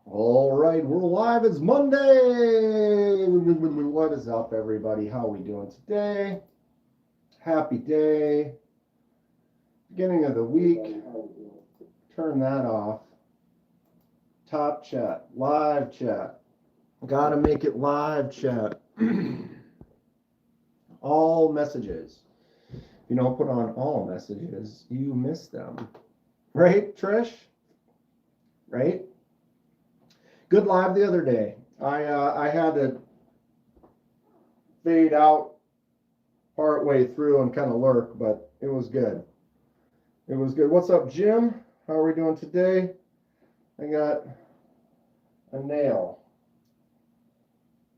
All right, we're live. It's Monday. What is up, everybody? How are we doing today? Happy day. Beginning of the week. Turn that off. Top chat. Live chat. Gotta make it live chat. All messages. If you don't put on all messages, you miss them. Right, Trish? Right? Good live the other day. I had to fade out part way through and kind of lurk, but it was good. It was good. What's up, Jim? How are we doing today? I got a nail.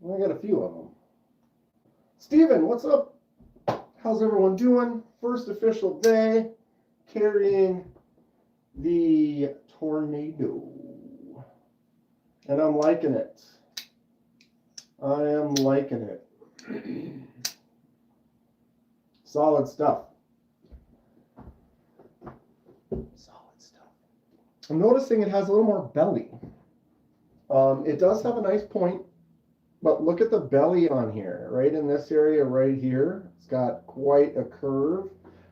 I got a few of them. Steven, what's up? How's everyone doing? First official day carrying the tornado. And I'm liking it. I am liking it. Solid stuff. Solid stuff. I'm noticing it has a little more belly. It does have a nice point, but look at the belly on here, right in this area right here. It's got quite a curve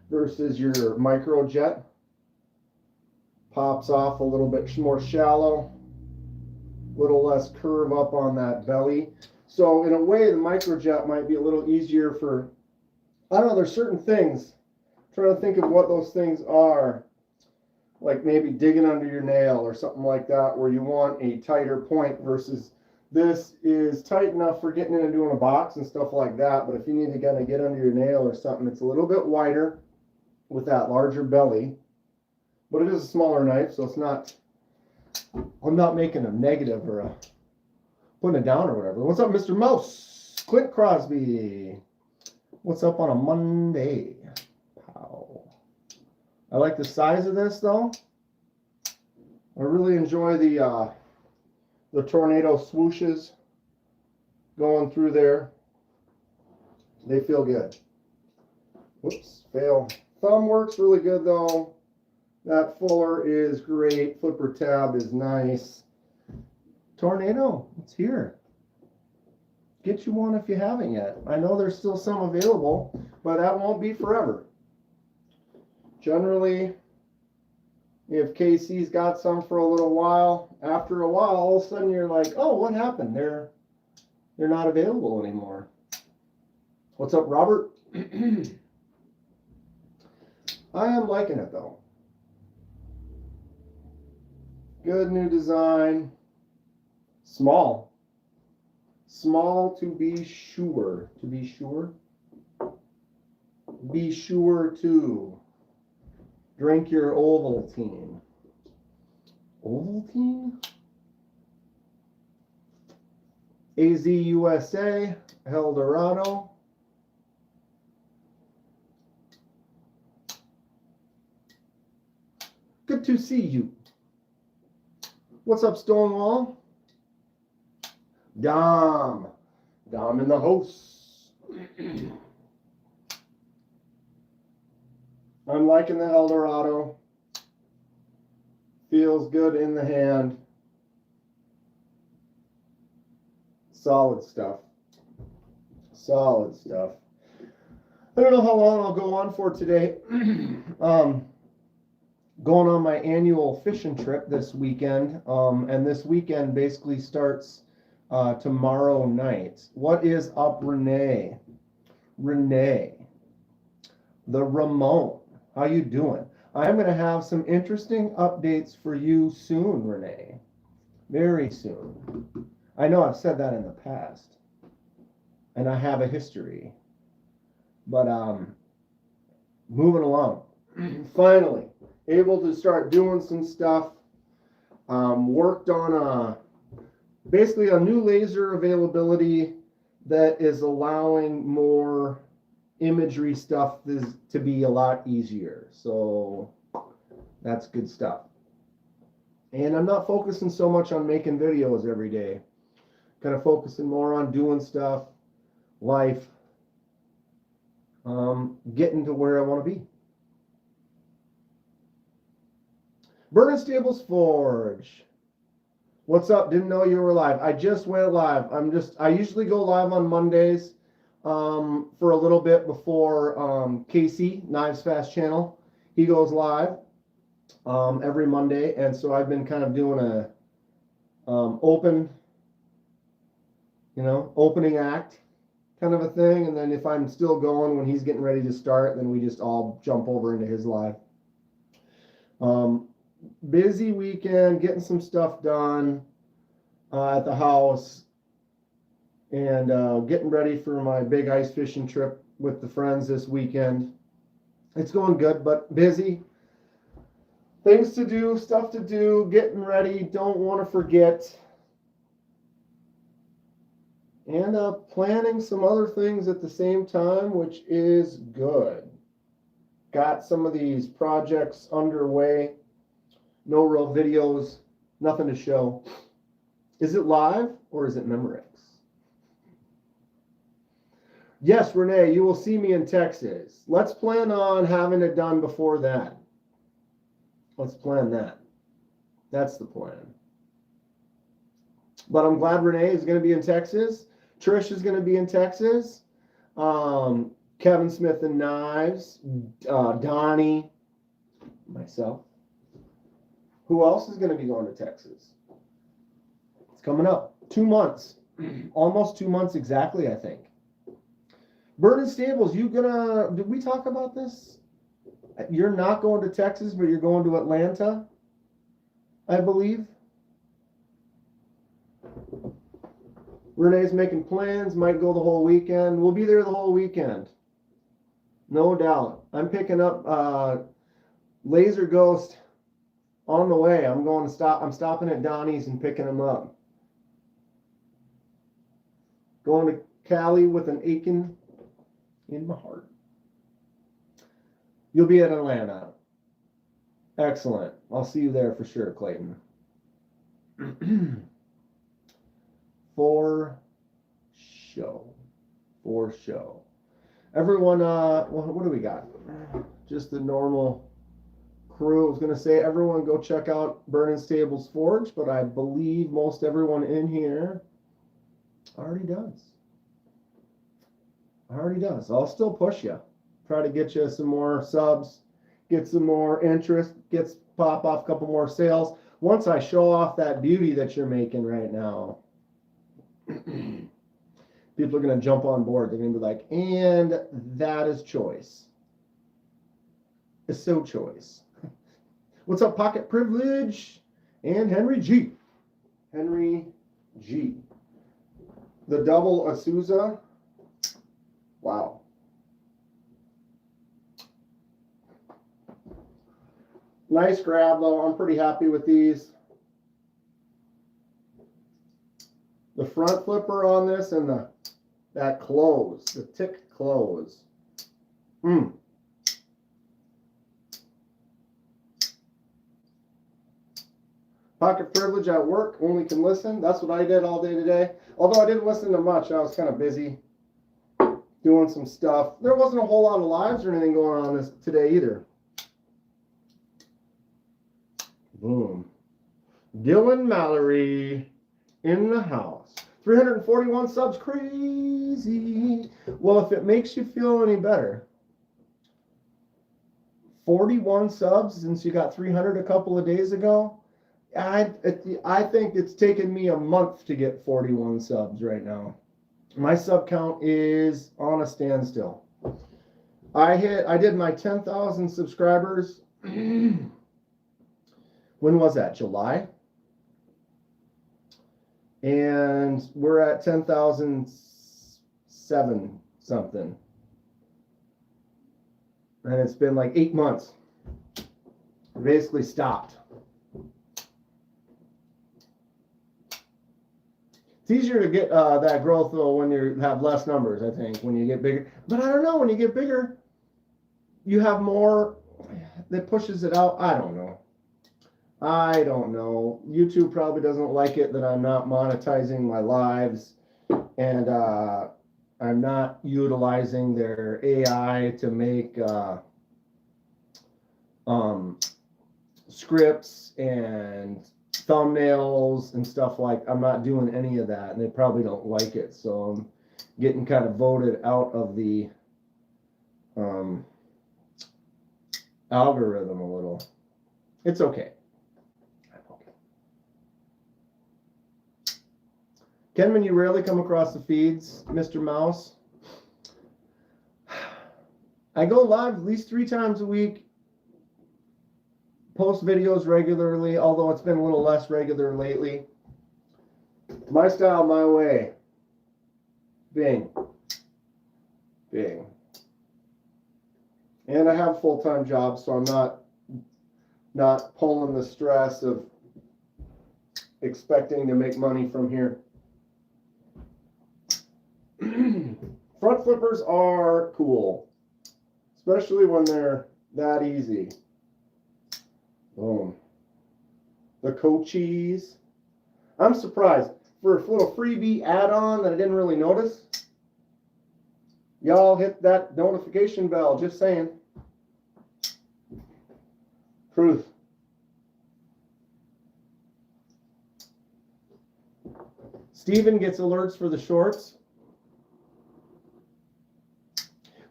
versus your microjet. Pops off a little bit more shallow. Little less curve up on that belly. So in a way, the microjet might be a little easier for, I don't know, there's certain things. I'm trying to think of what those things are. Like maybe digging under your nail or something like that, where you want a tighter point versus this is tight enough for getting in and doing a box and stuff like that. But if you need to kind of get under your nail or something, it's a little bit wider with that larger belly. But it is a smaller knife, so it's not, I'm not making a negative or putting it down or whatever. What's up, Mr. Mouse? Clint Crosby. What's up on a Monday? Pow. I like the size of this, though. I really enjoy the tornado swooshes going through there. They feel good. Whoops, fail. Thumb works really good, though. That fuller is great. Flipper tab is nice. Tornado, it's here. Get you one if you haven't yet. I know there's still some available, but that won't be forever. Generally, if KC's got some for a little while, after a while, all of a sudden you're like, oh, what happened? They're not available anymore. What's up, Robert? I am liking it, though. Good new design. Small. Small to be sure. To be sure. Be sure to drink your Ovaltine. Ovaltine? AZ USA. Eldorado. Good to see you. What's up, Stonewall? Dom in the house. I'm liking the Eldorado. Feels good in the hand. Solid stuff. Solid stuff. I don't know how long I'll go on for today. Going on my annual fishing trip this weekend, and this weekend basically starts tomorrow night. What is up, Renee? Renee, the Ramon, how you doing? I'm going to have some interesting updates for you soon, Renee. Very soon. I know I've said that in the past, and I have a history, but moving along. Finally. Able to start doing some stuff. Worked on basically a new laser availability that is allowing more imagery stuff to be a lot easier. So that's good stuff. And I'm not focusing so much on making videos every day. Kind of focusing more on doing stuff, life, getting to where I want to be. Burning Stables Forge. What's up? Didn't know you were live. I just went live. I usually go live on Mondays for a little bit before Casey, Knives Fast channel. He goes live every Monday. And so I've been kind of doing a opening act kind of a thing. And then if I'm still going when he's getting ready to start, then we just all jump over into his live. Busy weekend, getting some stuff done at the house, and getting ready for my big ice fishing trip with the friends this weekend. It's going good, but busy. Things to do, stuff to do, getting ready, don't want to forget. And planning some other things at the same time, which is good. Got some of these projects underway. No real videos, nothing to show. Is it live or is it Memorex? Yes, Renee, you will see me in Texas. Let's plan on having it done before that. Let's plan that. That's the plan. But I'm glad Renee is going to be in Texas. Trish is going to be in Texas. Kevin Smith and Knives. Donnie. Myself. Who else is going to be going to Texas? It's coming up. 2 months. Almost 2 months exactly, I think. Vernon Stables, did we talk about this? You're not going to Texas, but you're going to Atlanta, I believe. Renee's making plans, might go the whole weekend. We'll be there the whole weekend. No doubt. I'm picking up Laser Ghost on the way. I'm stopping at Donnie's and picking him up. Going to Cali with an aching in my heart. You'll be at Atlanta. Excellent. I'll see you there for sure, Clayton. For show. Everyone, what do we got? Just the normal crew. I was going to say, everyone go check out Burning Stables Forge, but I believe most everyone in here already does. I'll still push you. Try to get you some more subs, get some more interest, pop off a couple more sales. Once I show off that beauty that you're making right now, people are going to jump on board. They're going to be like, and that is choice. It's so choice. What's up, Pocket Privilege? And Henry G. The double Azusa. Wow. Nice grab, though. I'm pretty happy with these. The front flipper on this and that close, the tick close. Pocket Privilege at work, only can listen. That's what I did all day today. Although I didn't listen to much. I was kind of busy doing some stuff. There wasn't a whole lot of lives or anything going on today either. Boom. Dylan Mallory in the house. 341 subs, crazy. Well, if it makes you feel any better, 41 subs since you got 300 a couple of days ago. I think it's taken me a month to get 41 subs right now. My sub count is on a standstill. I did my 10,000 subscribers. When was that? July? And we're at 10,007 something. And it's been like 8 months. Basically stopped. It's easier to get that growth though when you have less numbers, I think, when you get bigger. But I don't know, when you get bigger, you have more that pushes it out. I don't know. YouTube probably doesn't like it that I'm not monetizing my lives, and I'm not utilizing their AI to make scripts and thumbnails and stuff like. I'm not doing any of that, and they probably don't like it. So I'm getting kind of voted out of the algorithm a little. It's okay. Kenman, you rarely come across the feeds, Mr. Mouse. I go live at least 3 times a week, post videos regularly, although it's been a little less regular lately. My style, my way. Bing. Bing. And I have a full-time job, so I'm not pulling the stress of expecting to make money from here. Front flippers are cool, especially when they're that easy. Boom. The Coaches. I'm surprised for a little freebie add-on that I didn't really notice. Y'all hit that notification bell, just saying. Truth. Steven gets alerts for the shorts.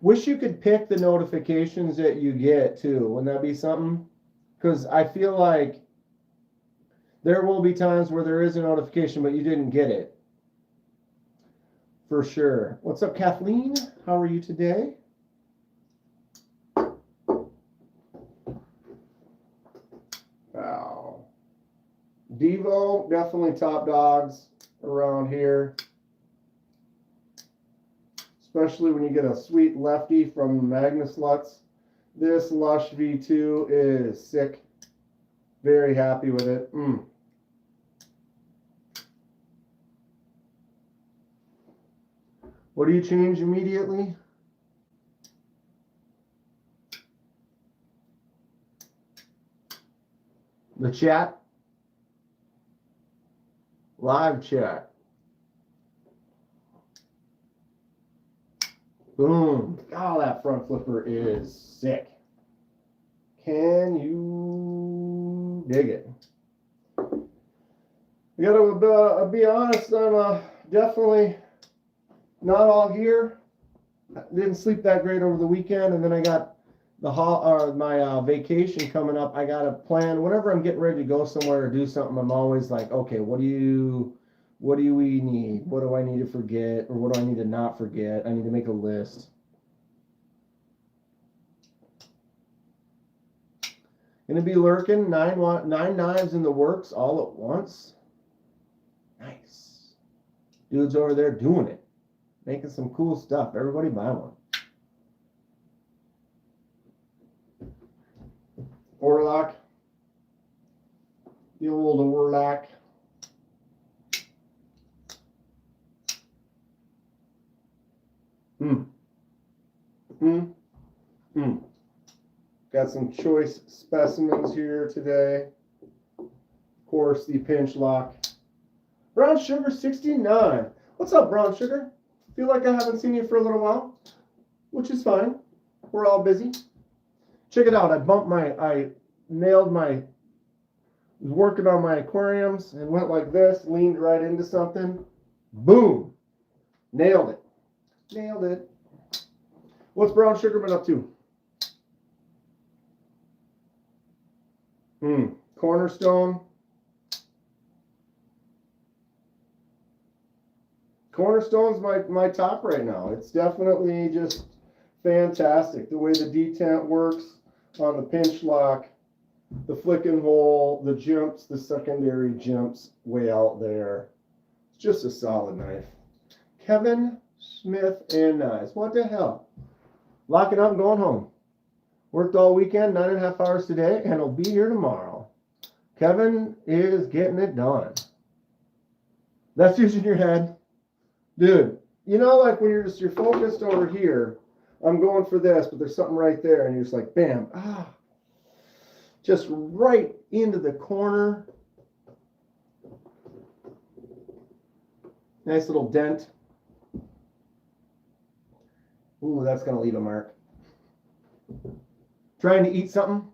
Wish you could pick the notifications that you get too. Wouldn't that be something? Because I feel like there will be times where there is a notification, but you didn't get it. For sure. What's up, Kathleen? How are you today? Wow. Devo, definitely top dogs around here. Especially when you get a sweet lefty from Magnus Lutz. This Lush V2 is sick. Very happy with it. What do you change immediately? The chat. Live chat. Boom. Oh, that front flipper is sick. Can you dig it? I gotta be honest, I'm definitely not all here. I didn't sleep that great over the weekend, and then I got my vacation coming up. I got to plan whenever I'm getting ready to go somewhere or do something. I'm always like, okay, what do we need? What do I need to forget, or what do I need to not forget? I need to make a list. Gonna be lurking 9 knives in the works all at once. Nice. Dude's over there doing it, making some cool stuff. Everybody buy one. Orlock. The old Orlock. Got some choice specimens here today. Of course, the pinch lock. Brown Sugar 69. What's up, Brown Sugar? Feel like I haven't seen you for a little while, which is fine. We're all busy. Check it out. I was working on my aquariums and went like this, leaned right into something. Boom. Nailed it. Nailed it. What's Brown Sugar been up to? Cornerstone. Cornerstone's my top right now. It's definitely just fantastic. The way the detent works on the pinch lock, the flick and hole, the jumps, the secondary jumps way out there. It's just a solid knife. Kevin Smith and Knives. What the hell? Locking up and going home. Worked all weekend, 9.5 hours today, and he'll be here tomorrow. Kevin is getting it done. That's just in your head. Dude, you know, like when you're focused over here, I'm going for this, but there's something right there, and you're just like, bam, just right into the corner. Nice little dent. Ooh, that's going to leave a mark. Trying to eat something?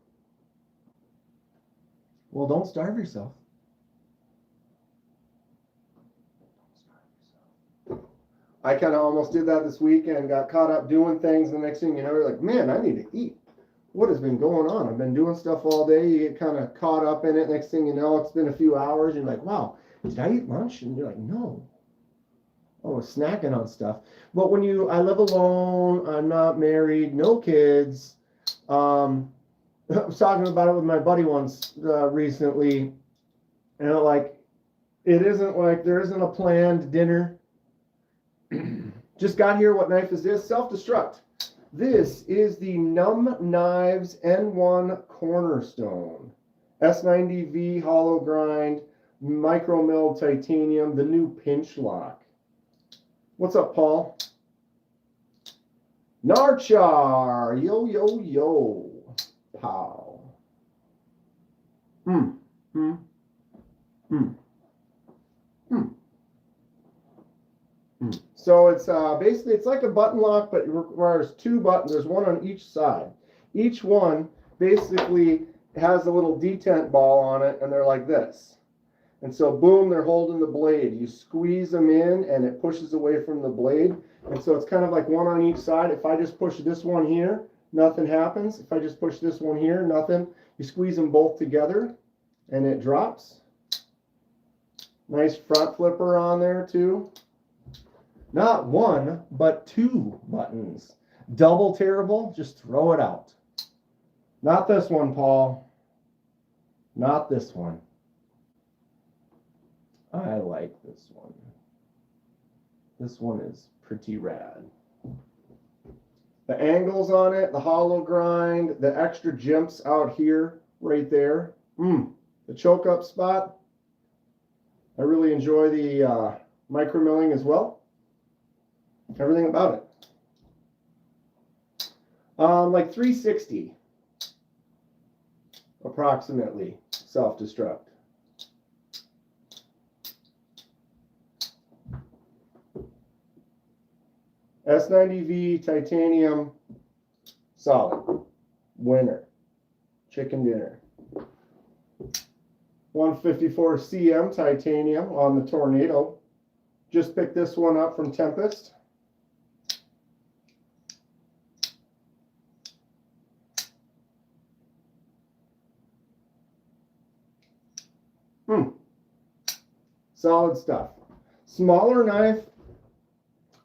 Well, don't starve yourself. I kind of almost did that this weekend, got caught up doing things. The next thing you know, you're like, man, I need to eat. What has been going on? I've been doing stuff all day. You get kind of caught up in it. Next thing you know, it's been a few hours. You're like, wow, did I eat lunch? And you're like, no. I was snacking on stuff. But I live alone. I'm not married, no kids. I was talking about it with my buddy once recently. And like, it isn't like there isn't a planned dinner. Just got here. What knife is this? Self-destruct. This is the Numb Knives N1 Cornerstone. S90V hollow grind, micro milled titanium, the new pinch lock. What's up, Paul? Narchar. Yo, yo, yo. Pow. Hmm. Hmm. Hmm. Hmm. So it's basically, it's like a button lock, but it requires two buttons. There's one on each side. Each one basically has a little detent ball on it, and they're like this. And so, boom, they're holding the blade. You squeeze them in, and it pushes away from the blade. And so it's kind of like one on each side. If I just push this one here, nothing happens. If I just push this one here, nothing. You squeeze them both together, and it drops. Nice front flipper on there, too. Not one, but two buttons. Double terrible, just throw it out. Not this one, Paul. Not this one. I like this one. This one is pretty rad. The angles on it, the hollow grind, the extra jimps out here, right there. The choke up spot. I really enjoy the micro milling as well. Everything about it. Like 360 approximately self-destruct. S90V titanium solid. Winner. Chicken dinner. 154 cm titanium on the Tornado. Just picked this one up from Tempest. Solid stuff. Smaller knife,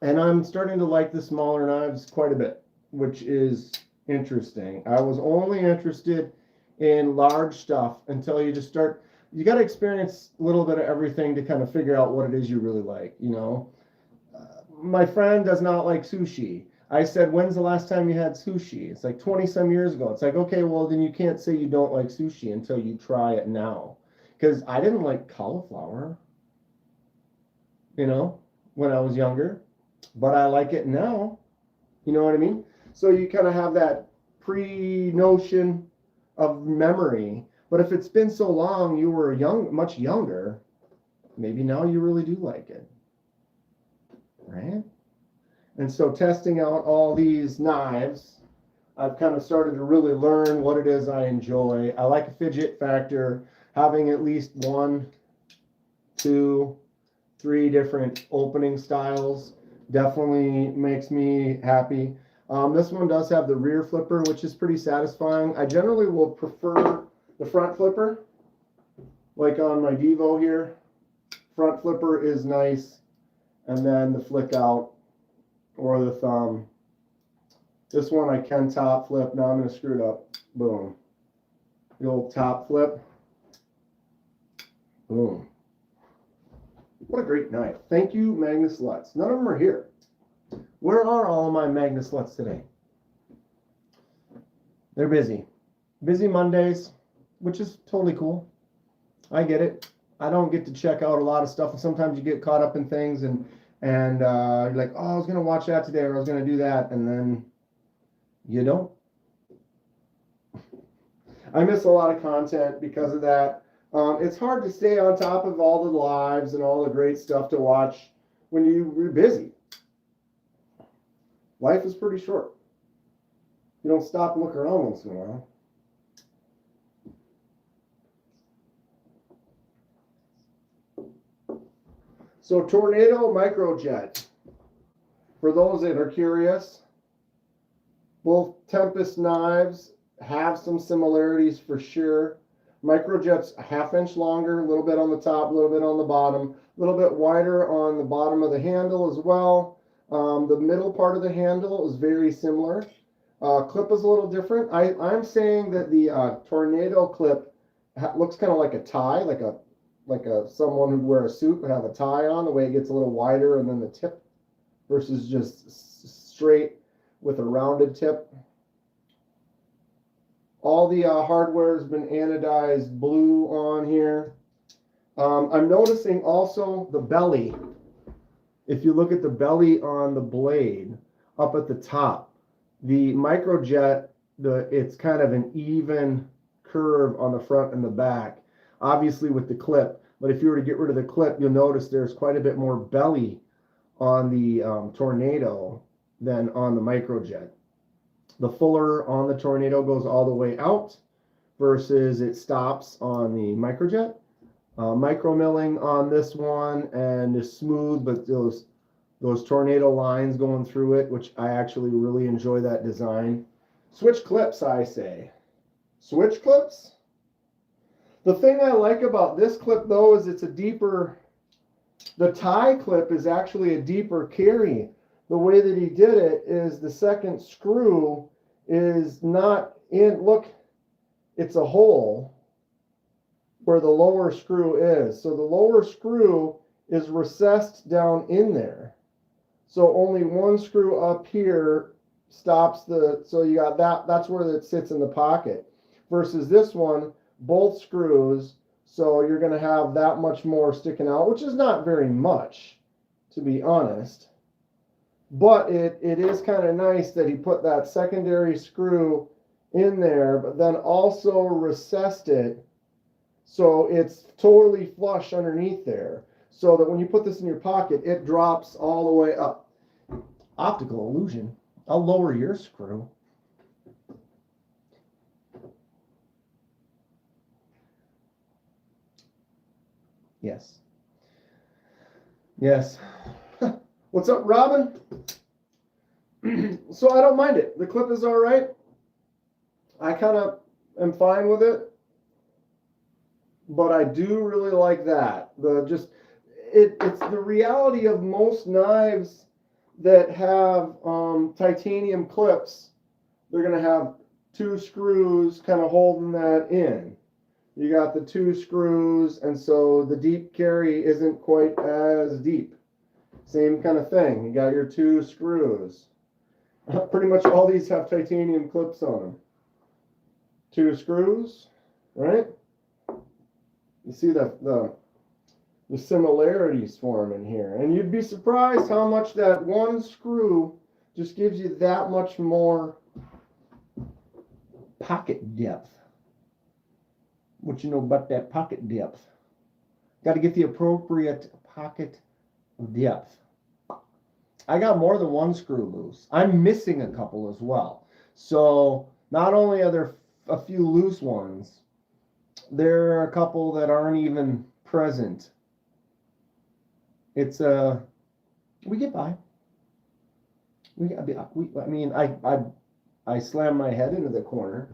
and I'm starting to like the smaller knives quite a bit, which is interesting. I was only interested in large stuff until you just start, you got to experience a little bit of everything to kind of figure out what it is you really like, you know. My friend does not like sushi. I said, when's the last time you had sushi? It's like 20 some years ago. It's like, okay, well, then you can't say you don't like sushi until you try it now. Because I didn't like cauliflower, you know, when I was younger, but I like it now. You know what I mean? So you kind of have that pre-notion of memory. But if it's been so long, you were much younger, maybe now you really do like it. Right? And so testing out all these knives, I've kind of started to really learn what it is I enjoy. I like a fidget factor. Having at least 1, 2, 3 different opening styles definitely makes me happy. This one does have the rear flipper, which is pretty satisfying. I generally will prefer the front flipper, like on my Devo here. Front flipper is nice, and then the flick out or the thumb. This one I can top flip. Now I'm going to screw it up. Boom. The old top flip. Boom. What a great knife. Thank you, Magnus Lutz. None of them are here. Where are all my Magnus Lutz today? They're busy. Busy Mondays, which is totally cool. I get it. I don't get to check out a lot of stuff, and sometimes you get caught up in things, and you're like, oh, I was going to watch that today, or I was going to do that, and then you don't. I miss a lot of content because of that. It's hard to stay on top of all the lives and all the great stuff to watch when you're busy. Life is pretty short. You don't stop and look around once in a while. So Tornado Microjet. For those that are curious, both Tempest knives have some similarities for sure. Microjet's a ½ inch longer, a little bit on the top, a little bit on the bottom, a little bit wider on the bottom of the handle as well. The middle part of the handle is very similar. Clip is a little different. I'm saying that the Tornado clip looks kind of like a tie, like a someone who'd wear a suit would have a tie on. The way it gets a little wider and then the tip versus just straight with a rounded tip. All the hardware has been anodized blue on here. I'm noticing also the belly. If you look at the belly on the blade up at the top, the Microjet, it's kind of an even curve on the front and the back, obviously with the clip. But if you were to get rid of the clip, you'll notice there's quite a bit more belly on the Tornado than on the Microjet. The fuller on the Tornado goes all the way out versus it stops on the Microjet. Micro milling on this one and is smooth, but those Tornado lines going through it, which I actually really enjoy that design. Switch clips, I say. Switch clips? The thing I like about this clip though is it's a deeper, the tie clip is actually a deeper carry. The way that he did it is the second screw is not in, look, it's a hole where the lower screw is. So the lower screw is recessed down in there. So only one screw up here stops the, so you got that, that's where it sits in the pocket. Versus this one, both screws, so you're going to have that much more sticking out, which is not very much, to be honest. But it is kind of nice that he put that secondary screw in there, but then also recessed it so it's totally flush underneath there. So that when you put this in your pocket, it drops all the way up. Optical illusion. I'll lower your screw. Yes. Yes. What's up, Robin? So I don't mind it. The clip is all right. I kind of am fine with it. But I do really like that. It's the reality of most knives that have titanium clips. They're going to have two screws kind of holding that in. You got the two screws, and so the deep carry isn't quite as deep. Same kind of thing. You got your two screws. Pretty much all these have titanium clips on them. Two screws, right? You see the similarities forming here. And you'd be surprised how much that one screw just gives you that much more pocket depth. What you know about that pocket depth? Got to get the appropriate pocket depth. I got more than one screw loose. I'm missing a couple as well. So not only are there a few loose ones, there are a couple that aren't even present. It's we get by. I slammed my head into the corner.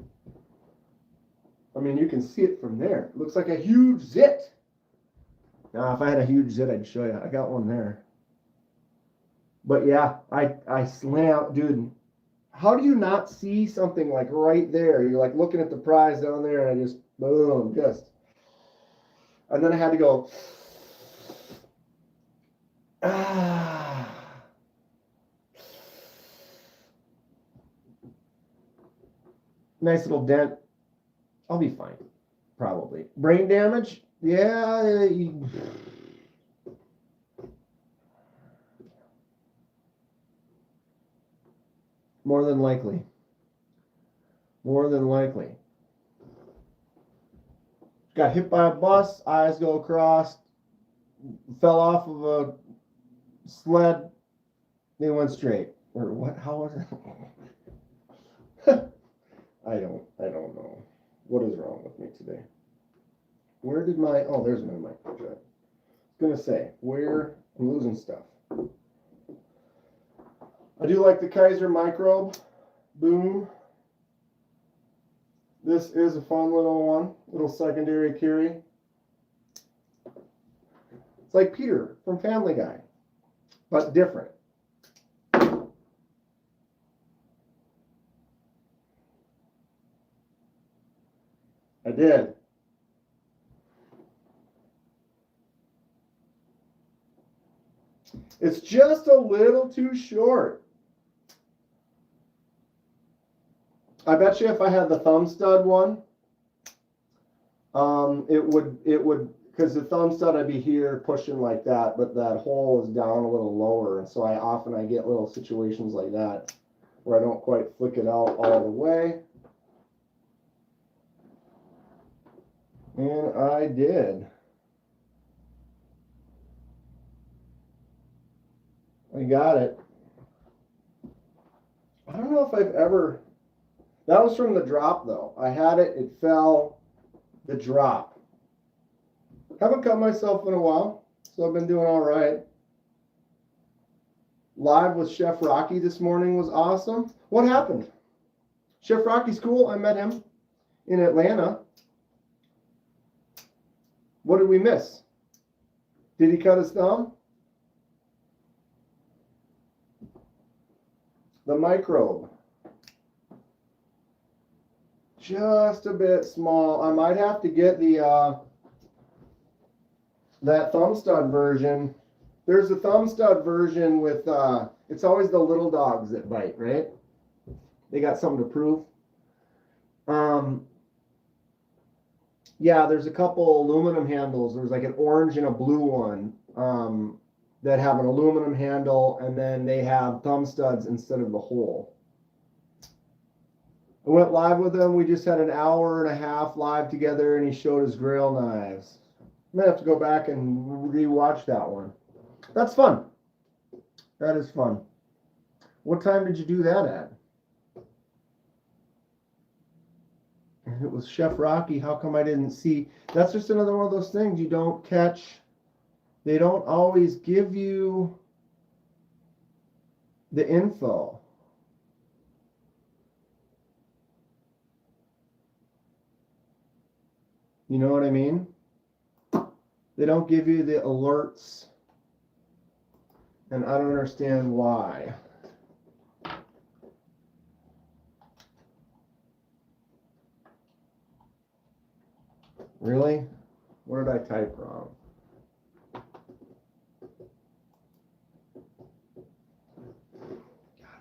I mean, you can see it from there. It looks like a huge zit. Now, if I had a huge zit, I'd show you. I got one there. But yeah, I slammed, dude. How do you not see something like right there? You're like looking at the prize down there, and I just, boom, just. And then I had to go, Nice little dent. I'll be fine, probably. Brain damage? Yeah. More than likely. More than likely. Got hit by a bus, eyes go across, fell off of a sled, they went straight. Or what? How was it? I don't know. What is wrong with me today? Where did my, oh, there's my microjet. I was going to say, where, I'm losing stuff. I do like the Kaiser Microbe Boom. This is a fun little one, little secondary carry. It's like Peter from Family Guy, but different. I did. It's just a little too short. I bet you if I had the thumb stud one, it would, because the thumb stud I'd be here pushing like that, but that hole is down a little lower, and so I get little situations like that where I don't quite flick it out all the way. And I did. I got it. I don't know if I've ever, that was from the drop though. I had it, it fell, the drop. Haven't cut myself in a while, so I've been doing all right. Live with Chef Rocky this morning was awesome. What happened? Chef Rocky's cool. I met him in Atlanta. What did we miss? Did he cut his thumb? The microbe. Just a bit small. I might have to get the that thumb stud version. There's a thumb stud version with it's always the little dogs that bite, right? They got something to prove. Yeah, there's a couple aluminum handles. There's like an orange and a blue one that have an aluminum handle, and then they have thumb studs instead of the hole. I went live with him. We just had an hour and a half live together, and he showed his grill knives. I might have to go back and rewatch that one. That's fun. That is fun. What time did you do that at? And it was Chef Rocky. How come I didn't see? That's just another one of those things you don't catch. They don't always give you the info. You know what I mean? They don't give you the alerts. And I don't understand why. Really? Where did I type wrong?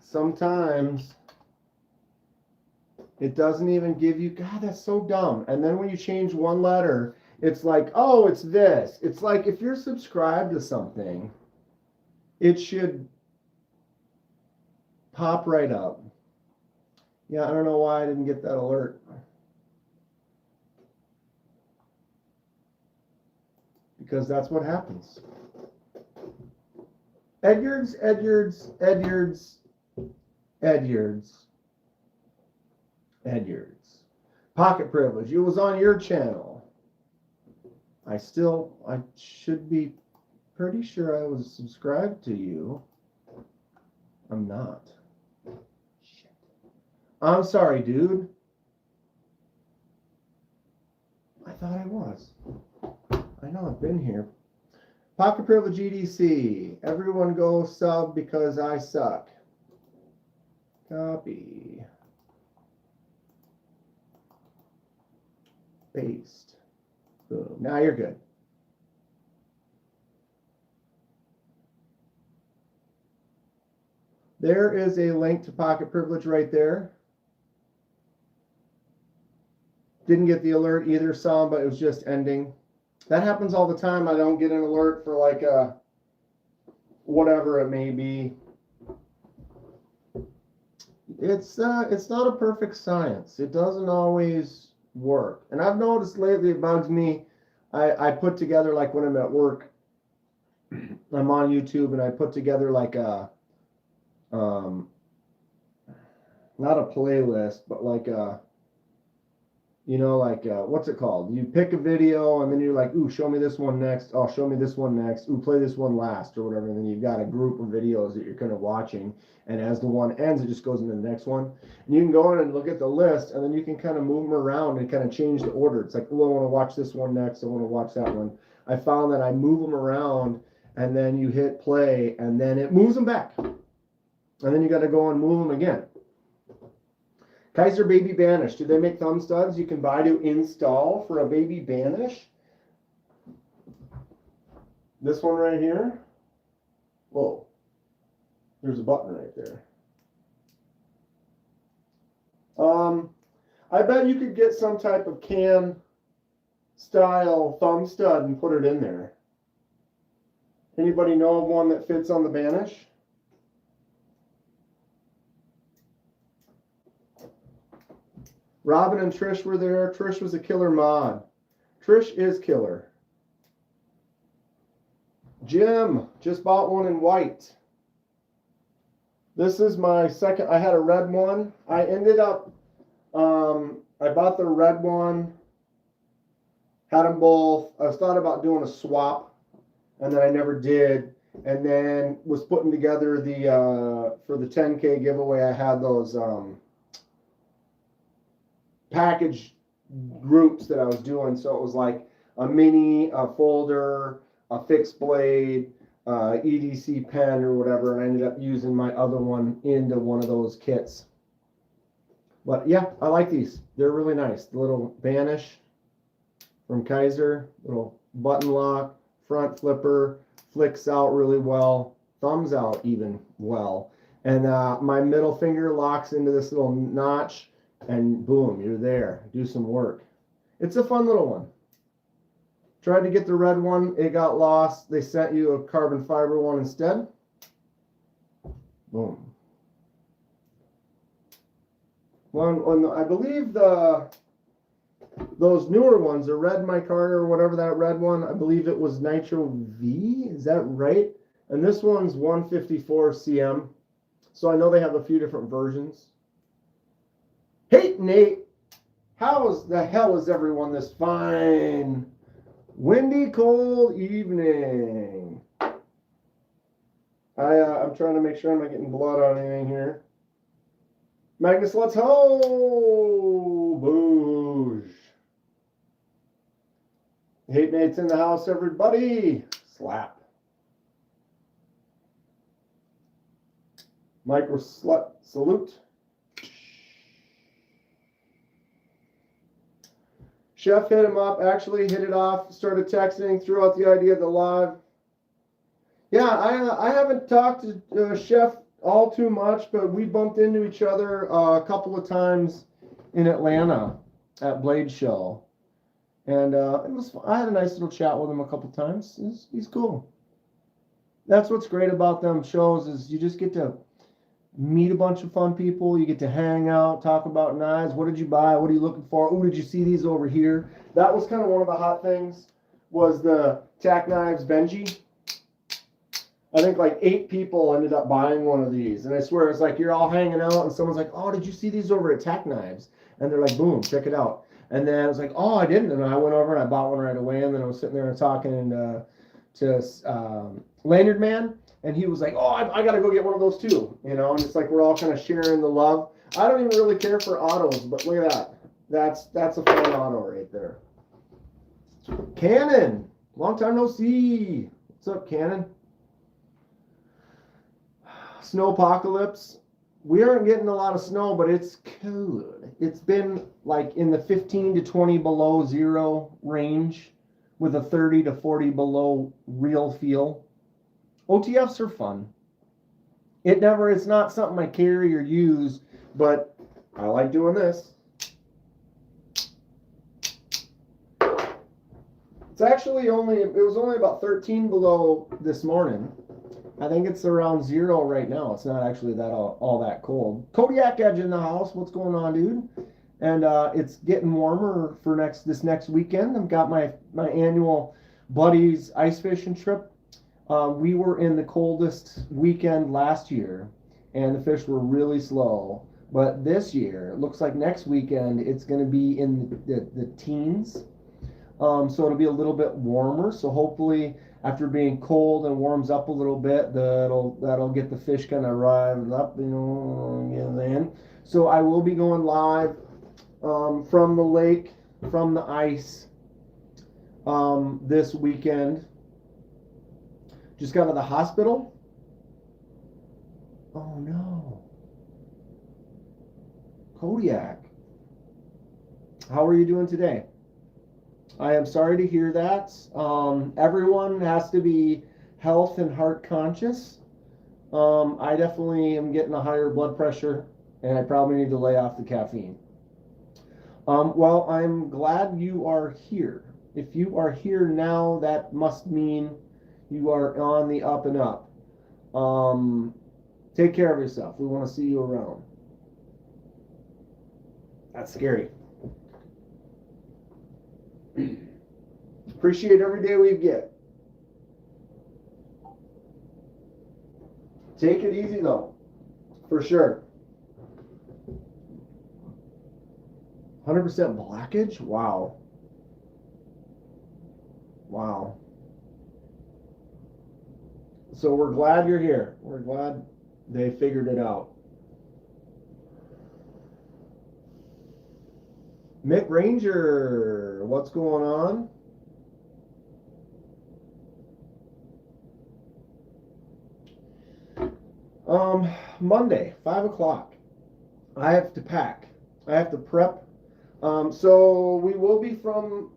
Sometimes it doesn't even give you, God, that's so dumb. And then when you change one letter, it's like, oh, it's this. It's like if you're subscribed to something, it should pop right up. Yeah, I don't know why I didn't get that alert. Because that's what happens. Edyards. Pocket privilege. It was on your channel. I should be pretty sure I was subscribed to you. I'm not. Shit. I'm sorry, dude. I thought I was. I know I've been here. Pocket privilege EDC. Everyone go sub because I suck. Copy. Paste. Boom. Now you're good. There is a link to pocket privilege right there. Didn't get the alert either, some, but it was just ending. That happens all the time. I don't get an alert for like a whatever it may be. It's not a perfect science. It doesn't always work. And I've noticed lately it bugs me. I put together, like when I'm at work, I'm on YouTube and I put together like a not a playlist, but like a You know, like, what's it called? You pick a video and then you're like, ooh, show me this one next. Oh, show me this one next. Ooh, play this one last or whatever. And then you've got a group of videos that you're kind of watching. And as the one ends, it just goes into the next one. And you can go in and look at the list and then you can kind of move them around and kind of change the order. It's like, oh, I want to watch this one next. I want to watch that one. I found that I move them around and then you hit play and then it moves them back. And then you got to go and move them again. Kaiser Baby Banish. Do they make thumb studs you can buy to install for a baby banish? This one right here. Whoa. There's a button right there. I bet you could get some type of can style thumb stud and put it in there. Anybody know of one that fits on the banish? Robin and Trish were there. Trish was a killer mod. Trish is killer. Jim just bought one in white. This is my second. I had a red one. I ended up, I bought the red one, had them both. I thought about doing a swap, and then I never did. And then was putting together the, for the 10K giveaway, I had those, package groups that I was doing. So it was like a mini, a folder, a fixed blade, EDC pen or whatever. And I ended up using my other one into one of those kits. But yeah, I like these. They're really nice. The little banish from Kaiser, little button lock, front flipper, flicks out really well, thumbs out even well. And my middle finger locks into this little notch. And boom, you're there. Do some work. It's a fun little one. Tried to get the red one. It got lost. They sent you a carbon fiber one instead. Boom. I believe those newer ones, the red micarta or whatever, that red one, I believe it was Nitro V. Is that right? And this one's 154 cm. So I know they have a few different versions. Hey, Nate, how the hell is everyone this fine, windy, cold evening? I'm trying to make sure I'm not getting blood on anything here. Magnus, let's ho! Boosh. Hate Nate's in the house, everybody. Slap. Micro slut salute. Chef hit him up, actually hit it off, started texting, threw out the idea of the live. Yeah, I haven't talked to Chef all too much, but we bumped into each other a couple of times in Atlanta at Blade Show. And it was fun. I had a nice little chat with him a couple of times. He's cool. That's what's great about them shows is you just get to meet a bunch of fun people. You get to hang out, talk about knives. What did you buy? What are you looking for? Oh, did you see these over here? That was kind of one of the hot things, was the Tack Knives Benji. I think like 8 people ended up buying one of these. And I swear, it's like you're all hanging out and someone's like, oh, did you see these over at Tack Knives? And they're like, boom, check it out. And then I was like, oh, I didn't. And I went over and I bought one right away. And then I was sitting there and talking to Lanyard Man. And he was like, oh, I got to go get one of those too. You know, and it's like we're all kind of sharing the love. I don't even really care for autos, but look at that. That's a fun auto right there. Cannon, long time no see. What's up, Cannon? Snow apocalypse. We aren't getting a lot of snow, but it's cool. It's been like in the 15 to 20 below zero range with a 30 to 40 below real feel. OTFs are fun. It's not something I carry or use, but I like doing this. It was only about 13 below this morning. I think it's around 0 right now. It's not actually that all that cold. Kodiak Edge in the house. What's going on, dude? And it's getting warmer for this next weekend. I've got my annual buddies ice fishing trip. We were in the coldest weekend last year, and the fish were really slow. But this year, it looks like next weekend it's going to be in the teens. So it'll be a little bit warmer. So hopefully, after being cold and warms up a little bit, that'll get the fish kind of riled up, then. So I will be going live from the lake, from the ice, this weekend. Just got out of the hospital. Oh no. Kodiak. How are you doing today? I am sorry to hear that. Everyone has to be health and heart conscious. I definitely am getting a higher blood pressure, and I probably need to lay off the caffeine. Well, I'm glad you are here. If you are here now, that must mean you are on the up and up. Take care of yourself. We want to see you around. That's scary. Appreciate every day we get. Take it easy though, for sure. 100% blockage? Wow. Wow. So we're glad you're here. We're glad they figured it out. Mick Ranger, what's going on? Monday, 5 o'clock. I have to pack. I have to prep. So we will be from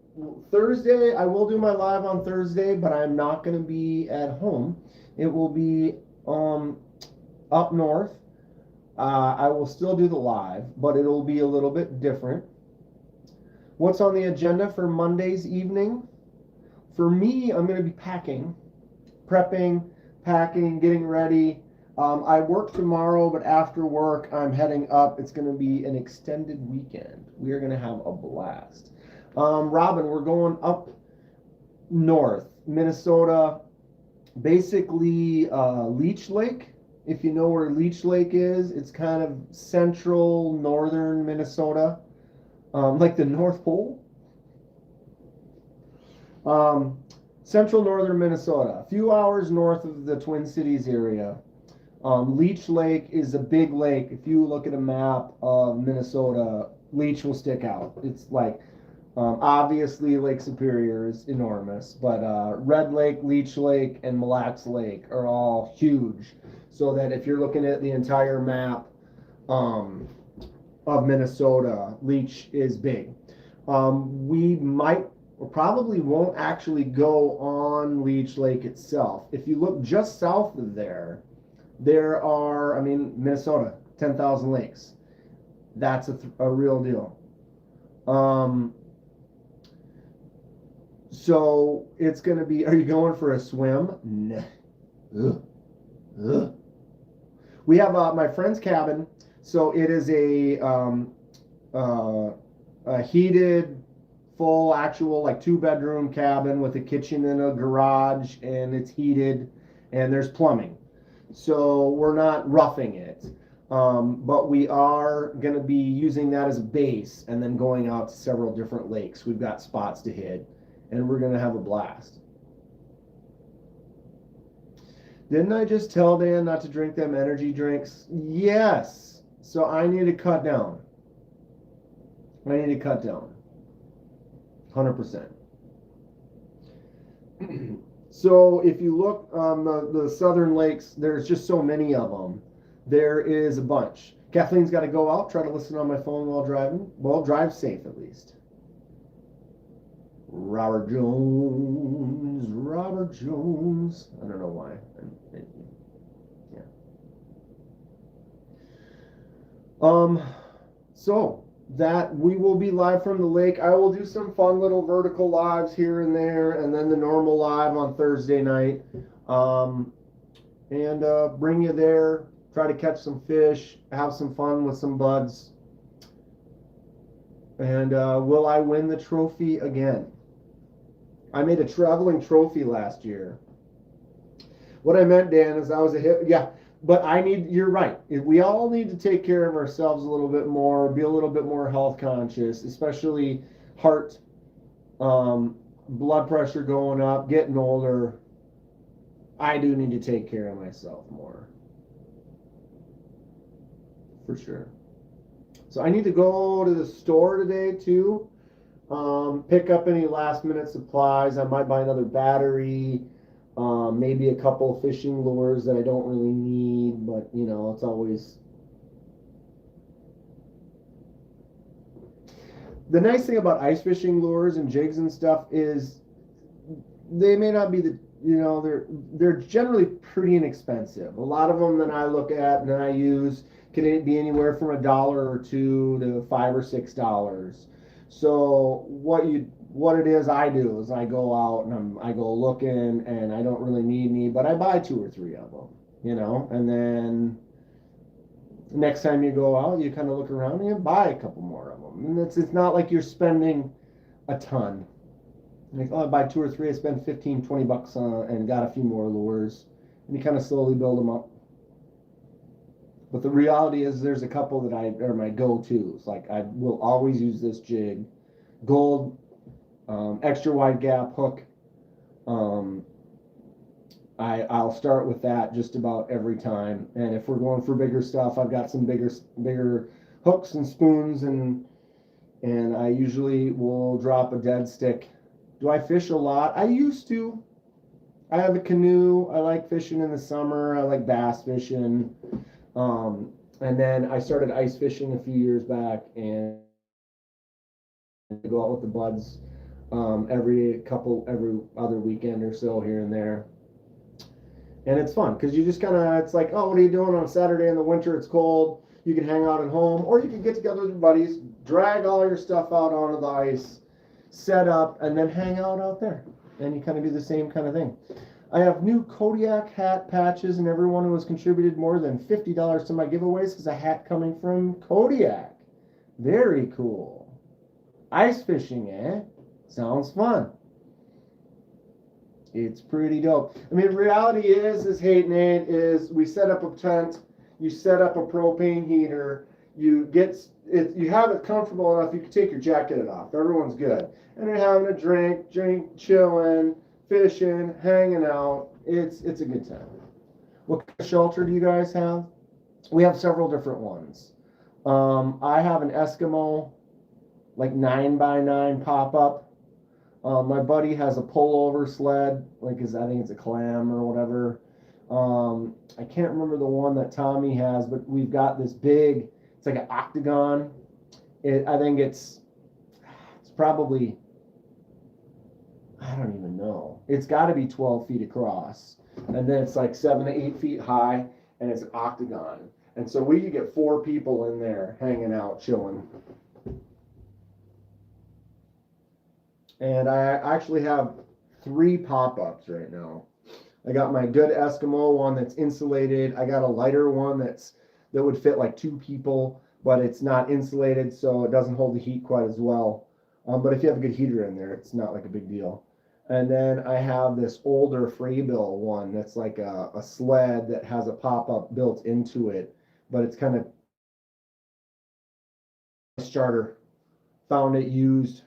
Thursday. I will do my live on Thursday, but I'm not going to be at home. It will be up north. I will still do the live, but it'll be a little bit different. What's on the agenda for Monday's evening? For me, I'm going to be packing, prepping, packing, getting ready. I work tomorrow, but after work, I'm heading up. It's going to be an extended weekend. We are going to have a blast. Robin, we're going up north, Minnesota, basically Leech Lake. If you know where Leech Lake is, it's kind of central northern Minnesota, like the North Pole. Central northern Minnesota, a few hours north of the Twin Cities area. Leech Lake is a big lake. If you look at a map of Minnesota, Leech will stick out. It's like, obviously Lake Superior is enormous, but Red Lake, Leech Lake, and Mille Lacs Lake are all huge. So that if you're looking at the entire map of Minnesota, Leech is big. We might or probably won't actually go on Leech Lake itself. If you look just south of there are, Minnesota, 10,000 lakes. That's a real deal. So it's going to be, are you going for a swim? No. Ugh. Ugh. We have my friend's cabin. So it is a heated, full, actual, like 2-bedroom cabin with a kitchen and a garage, and it's heated, and there's plumbing. So we're not roughing it, but we are going to be using that as a base and then going out to several different lakes. We've got spots to hit, and we're going to have a blast. Didn't I just tell Dan not to drink them energy drinks? Yes. So I need to cut down. 100%. So if you look on the southern lakes, there's just so many of them. There is a bunch. Kathleen's got to go out, try to listen on my phone while driving. Well, drive safe at least. Robert Jones. I don't know why. Yeah. So that we will be live from the lake. I will do some fun little vertical lives here and there, and then the normal live on Thursday night. And bring you there, try to catch some fish, have some fun with some buds. And will I win the trophy again? I made a traveling trophy last year. What I meant, Dan, is I was a hit. Yeah, but you're right. We all need to take care of ourselves a little bit more, be a little bit more health conscious, especially heart, blood pressure going up, getting older. I do need to take care of myself more. For sure. So I need to go to the store today too. Pick up any last minute supplies. I might buy another battery, maybe a couple fishing lures that I don't really need, but you know, it's always. The nice thing about ice fishing lures and jigs and stuff is they may not be they're generally pretty inexpensive. A lot of them that I look at and that I use can be anywhere from $1 or $2 to $5 or $6. So what it is I do is I go out and I go looking and I don't really need any, but I buy 2 or 3 of them, and then next time you go out, you kind of look around and you buy a couple more of them. And it's not like you're spending a ton. Like, I buy 2 or 3, I spend $15-20 and got a few more lures, and you kind of slowly build them up. But the reality is there's a couple that are my go-tos. Like, I will always use this jig. Gold, extra wide gap hook. I'll start with that just about every time. And if we're going for bigger stuff, I've got some bigger hooks and spoons, and I usually will drop a dead stick. Do I fish a lot? I used to. I have a canoe. I like fishing in the summer. I like bass fishing. And then I started ice fishing a few years back, and I go out with the buds every other weekend or so here and there. And it's fun because you just it's like, oh, what are you doing on Saturday in the winter? It's cold. You can hang out at home, or you can get together with your buddies, drag all your stuff out onto the ice, set up, and then hang out there. And you kind of do the same kind of thing. I have new Kodiak hat patches, and everyone who has contributed more than $50 to my giveaways has a hat coming from Kodiak. Very cool. Ice fishing, eh? Sounds fun. It's pretty dope. I mean, reality is hey, Nate, is we set up a tent, you set up a propane heater, you have it comfortable enough, you can take your jacket off. Everyone's good. And you're having a drink, chilling, fishing, hanging out. It's a good time. What kind of shelter do you guys have? We have several different ones. I have an Eskimo, like 9x9 pop-up. My buddy has a pullover sled, I think it's a clam or whatever. I can't remember the one that Tommy has, but we've got this big, it's like an octagon. I think it's probably, I don't even know. It's got to be 12 feet across. And then it's like 7 to 8 feet high, and it's an octagon. And so we could get 4 people in there hanging out, chilling. And I actually have 3 pop-ups right now. I got my good Eskimo one that's insulated. I got a lighter one that would fit like 2 people, but it's not insulated, so it doesn't hold the heat quite as well. But if you have a good heater in there, it's not like a big deal. And then I have this older Freybill one that's like a sled that has a pop-up built into it, but it's kind of starter. Found it used.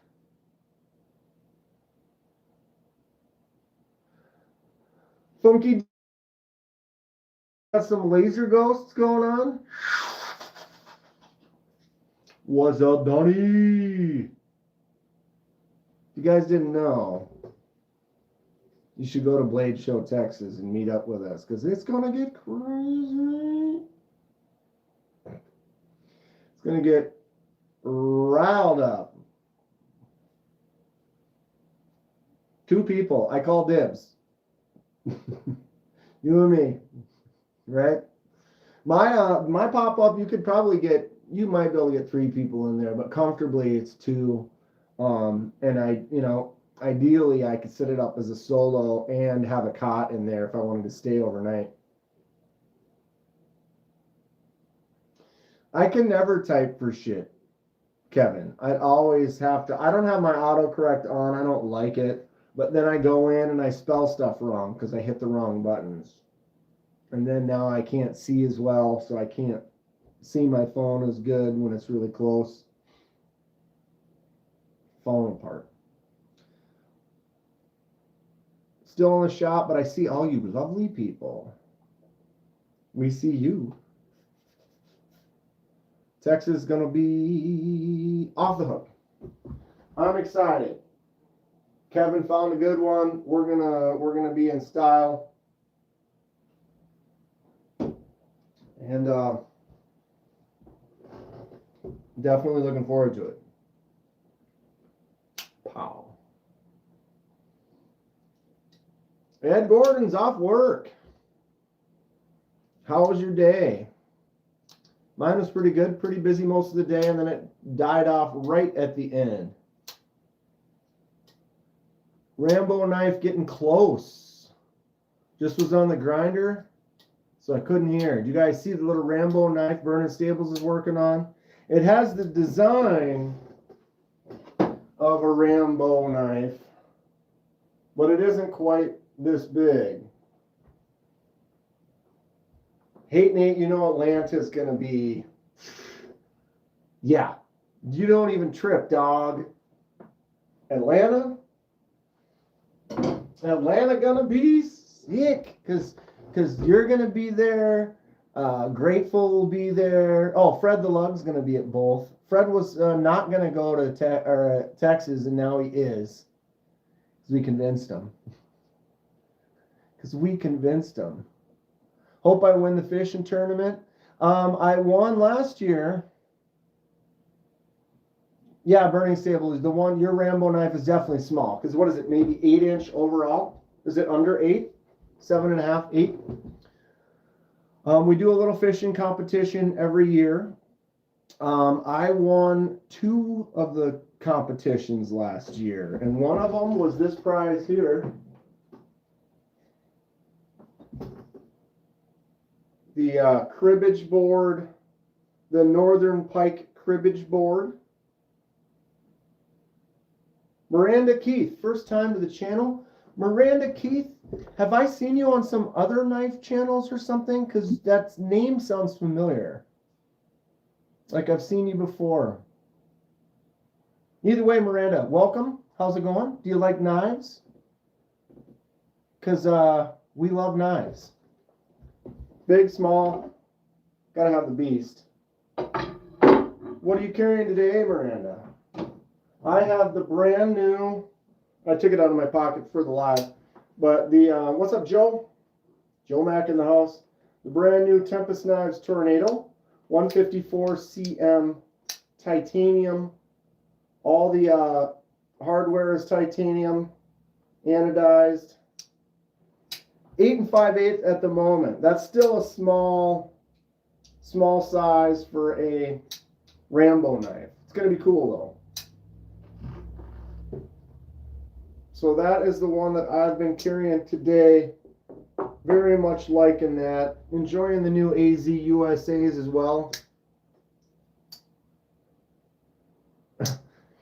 Funky got some laser ghosts going on. What's up, Donnie? You guys didn't know, you should go to Blade Show, Texas and meet up with us because it's gonna get crazy. It's gonna get riled up. 2 people. I call dibs. You and me, right? My pop-up, you might be able to get 3 people in there, but comfortably it's 2. And ideally I could set it up as a solo and have a cot in there if I wanted to stay overnight. I can never type for shit, Kevin. I'd always have to. I don't have my autocorrect on. I don't like it. But then I go in and I spell stuff wrong because I hit the wrong buttons. And then now I can't see as well, so I can't see my phone as good when it's really close. Falling apart. Still in the shop, but I see all you lovely people. We see you. Texas is going to be off the hook. I'm excited. Kevin found a good one. We're gonna be in style. And definitely looking forward to it. Pow. Ed Gordon's off work. How was your day? Mine was pretty good, pretty busy most of the day, and then it died off right at the end. Rambo knife getting close. Just was on the grinder, so I couldn't hear. Do you guys see the little Rambo knife Burning Stables is working on? It has the design of a Rambo knife, but it isn't quite this big. Hate Nate, you know Atlanta's going to be, yeah, you don't even trip, dog. Atlanta going to be sick, because you're going to be there. Grateful will be there. Oh, Fred the Lug's going to be at both. Fred was not going to go to Texas, and now he is. Because we convinced him. Hope I win the fishing tournament. I won last year. Yeah, Burning Stable is the one. Your Rambo knife is definitely small. Because what is it? Maybe 8-inch overall? Is it under 8? 7.5, 8? We do a little fishing competition every year. I won 2 of the competitions last year. And one of them was this prize here. The cribbage board, the Northern Pike cribbage board. Miranda Keith, first time to the channel. Miranda Keith, have I seen you on some other knife channels or something? Because that name sounds familiar. Like I've seen you before. Either way, Miranda, welcome. How's it going? Do you like knives? Because we love knives. Big, small, gotta have the beast. What are you carrying today, Miranda? I have the brand new, I took it out of my pocket for the live, but the, what's up, Joe? Joe Mack in the house. The brand new Tempest Knives Tornado, 154 cm titanium. All the hardware is titanium, anodized. 8 5/8 at the moment. That's still a small size for a Rambo knife. It's going to be cool though. So that is the one that I've been carrying today. Very much liking that. Enjoying the new AZ USAs as well.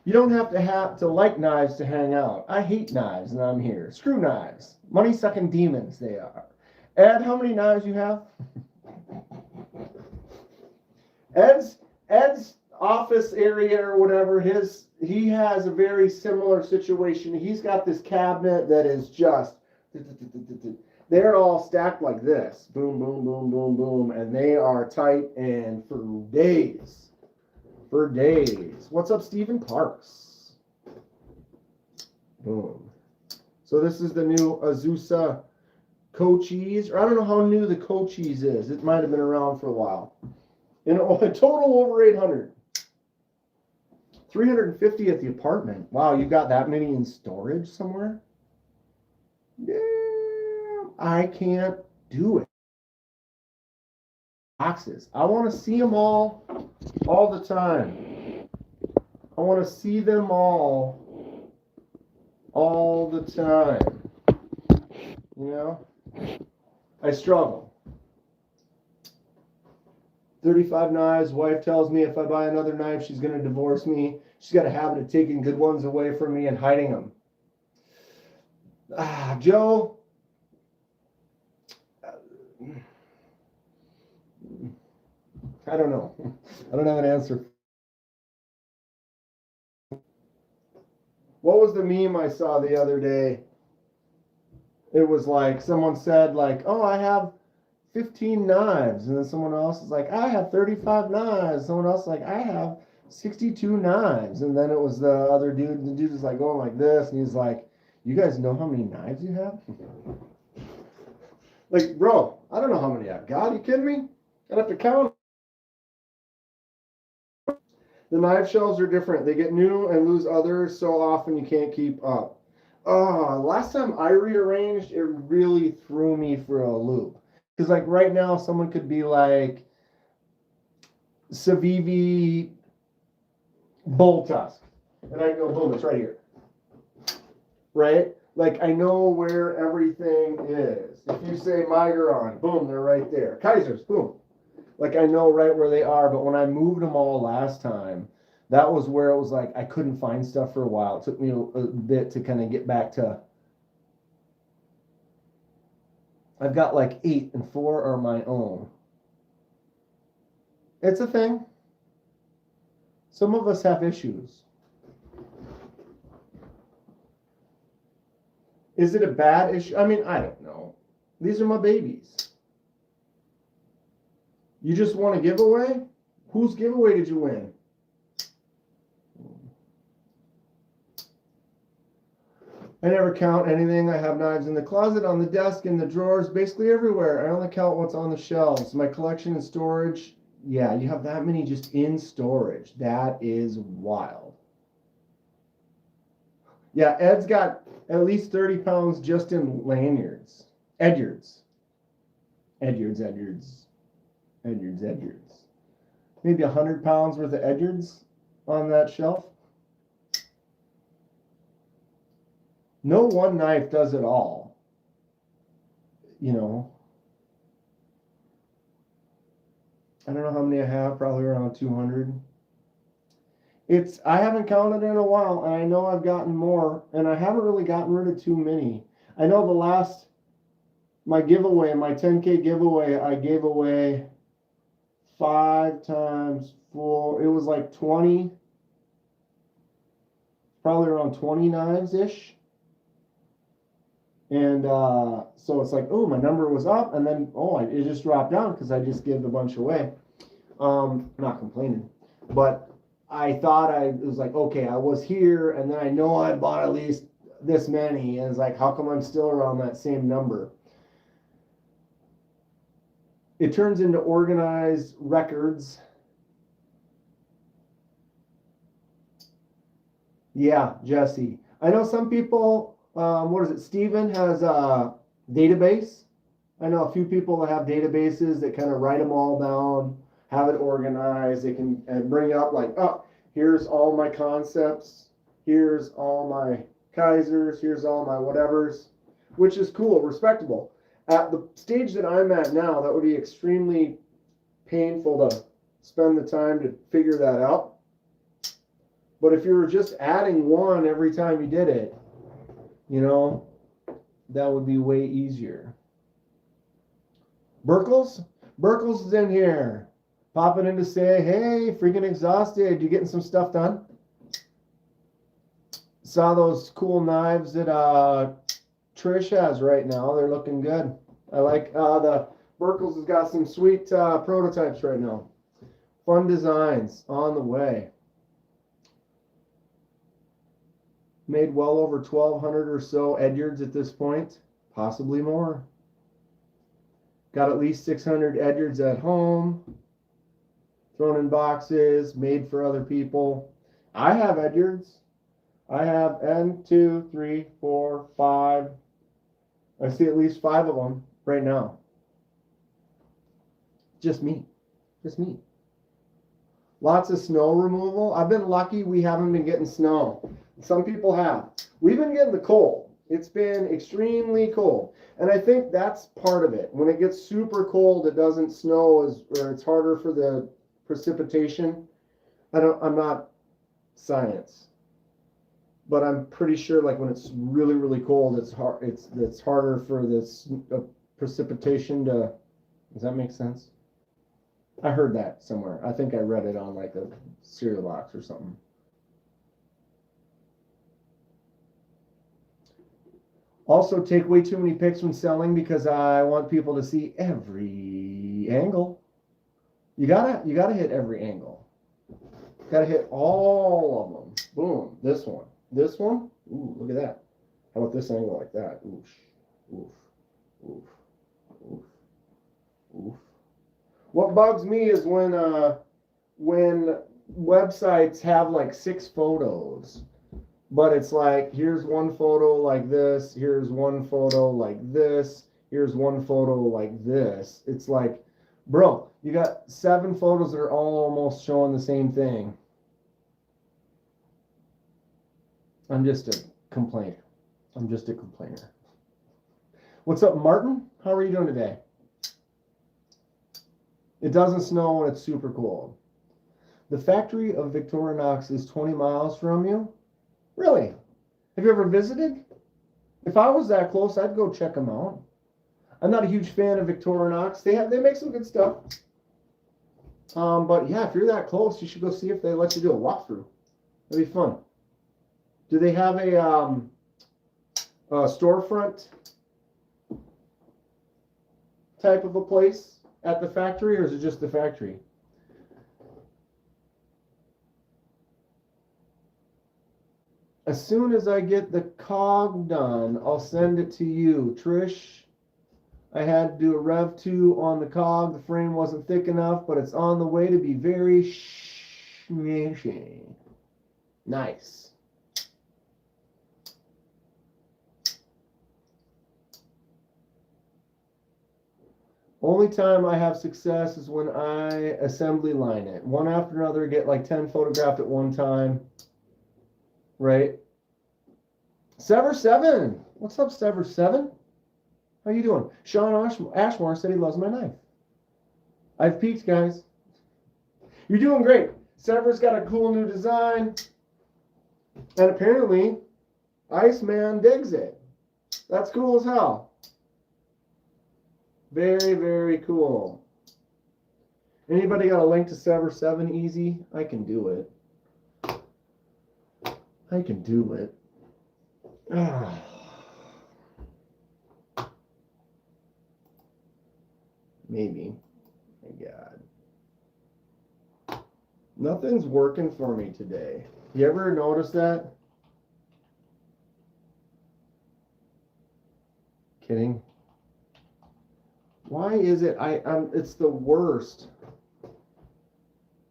You don't have to like knives to hang out. I hate knives and I'm here. Screw knives. Money-sucking demons they are. Ed, how many knives you have? Ed's office area or whatever, he has a very similar situation. He's got this cabinet that is just, they're all stacked like this. Boom, boom, boom, boom, boom. And they are tight and for days. For days. What's up, Stephen Parks? Boom. So this is the new Azusa Cochise. Or I don't know how new the Cochise is. It might have been around for a while. In a total over 800. 350 at the apartment. Wow, you got that many in storage somewhere? Yeah, I can't do it. Boxes. I want to see them all the time. I want to see them all the time. You know? I struggle. 35 knives. Wife tells me if I buy another knife, she's going to divorce me. She's got a habit of taking good ones away from me and hiding them. Joe, I don't know. I don't have an answer. What was the meme I saw the other day? It was like someone said like, "Oh, I have 15 knives," and then someone else is like, "I have 35 knives." Someone else is like, "I have 62 knives," and then it was the other dude. The dude was like going like this, and he's like, "You guys know how many knives you have?" Like, bro, I don't know how many I've got. Are you kidding me? I'd have to count. The knife shelves are different. They get new and lose others so often you can't keep up. Last time I rearranged, it really threw me for a loop. Because like right now, someone could be like Civivi Bull Tusk, and I go, boom, it's right here, right? Like I know where everything is. If you say Migron, boom, they're right there. Kaisers, boom. Like I know right where they are, but when I moved them all last time, that was where it was like I couldn't find stuff for a while. It took me a bit to kind of get back to. I've got like 8 and 4 are my own. It's a thing. Some of us have issues. Is it a bad issue? I mean, I don't know. These are my babies. You just want a giveaway? Whose giveaway did you win? I never count anything. I have knives in the closet, on the desk, in the drawers, basically everywhere. I only count what's on the shelves. My collection and storage, yeah, you have that many just in storage. That is wild. Yeah, Ed's got at least 30 pounds just in lanyards. Edyards. Edyards. Maybe 100 pounds worth of Edyards on that shelf. No one knife does it all. You know. I don't know how many I have, probably around 200. I haven't counted in a while, and I know I've gotten more, and I haven't really gotten rid of too many. I know my giveaway, my 10K giveaway, I gave away 5 times 4. It was like 20, probably around 20 knives-ish. And so it's like, oh, my number was up, and then, it just dropped down because I just gave a bunch away. Not complaining, but I thought it was like, okay, I was here, and then I know I bought at least this many, and it's like, how come I'm still around that same number? It turns into organized records. Yeah, Jesse. I know some people, what is it? Steven has a database. I know a few people that have databases that kind of write them all down, have it organized. They can and bring up like, oh, here's all my concepts. Here's all my Kaisers. Here's all my whatevers, which is cool, respectable. At the stage that I'm at now, that would be extremely painful to spend the time to figure that out. But if you were just adding one every time you did it, that would be way easier. Burkles is in here. Popping in to say, hey, freaking exhausted. You getting some stuff done? Saw those cool knives that Trish has right now. They're looking good. I like the Burkles has got some sweet prototypes right now. Fun designs on the way. Made well over 1,200 or so Edyards at this point, possibly more. Got at least 600 Edyards at home, thrown in boxes, made for other people. I have Edyards. I have 2, 3, 4, 5. I see at least 5 of them right now. Just me. Lots of snow removal. I've been lucky we haven't been getting snow. Some people have. We've been getting the cold. It's been extremely cold. And I think that's part of it. When it gets super cold, it doesn't snow, or it's harder for the precipitation. I'm not science. But I'm pretty sure like when it's really, really cold, it's harder for this precipitation to, does that make sense? I heard that somewhere. I think I read it on like a cereal box or something. Also, take way too many pics when selling because I want people to see every angle. You gotta hit every angle. Gotta hit all of them. Boom. This one. This one. Ooh, look at that. How about this angle like that? Oof. Oof. Oof. Oof. Oof. What bugs me is when websites have like 6 photos, but it's like here's one photo like this, here's one photo like this, here's one photo like this. It's like, bro, you got 7 photos that are all almost showing the same thing. I'm just a complainer. I'm just a complainer. What's up, Martin? How are you doing today? It doesn't snow and it's super cold. The factory of Victorinox is 20 miles from you? Really? Have you ever visited? If I was that close, I'd go check them out. I'm not a huge fan of Victorinox. They make some good stuff. But yeah, if you're that close, you should go see if they let you do a walkthrough. It'd be fun. Do they have a storefront type of a place at the factory, or is it just the factory? As soon as I get the cog done, I'll send it to you. Trish, I had to do a Rev 2 on the cog. The frame wasn't thick enough, but it's on the way to be very smashy. Nice. Only time I have success is when I assembly line it. One after another, get like 10 photographed at one time. Right? Sever7. What's up, Sever7? How you doing? Sean Ashmore said he loves my knife. I've peeked, guys. You're doing great. Sever's got a cool new design. And apparently, Iceman digs it. That's cool as hell. Very, very cool. Anybody got a link to Sever7 easy? I can do it. I can do it. Maybe. My God. Nothing's working for me today. You ever notice that? Kidding. Why is it? It's the worst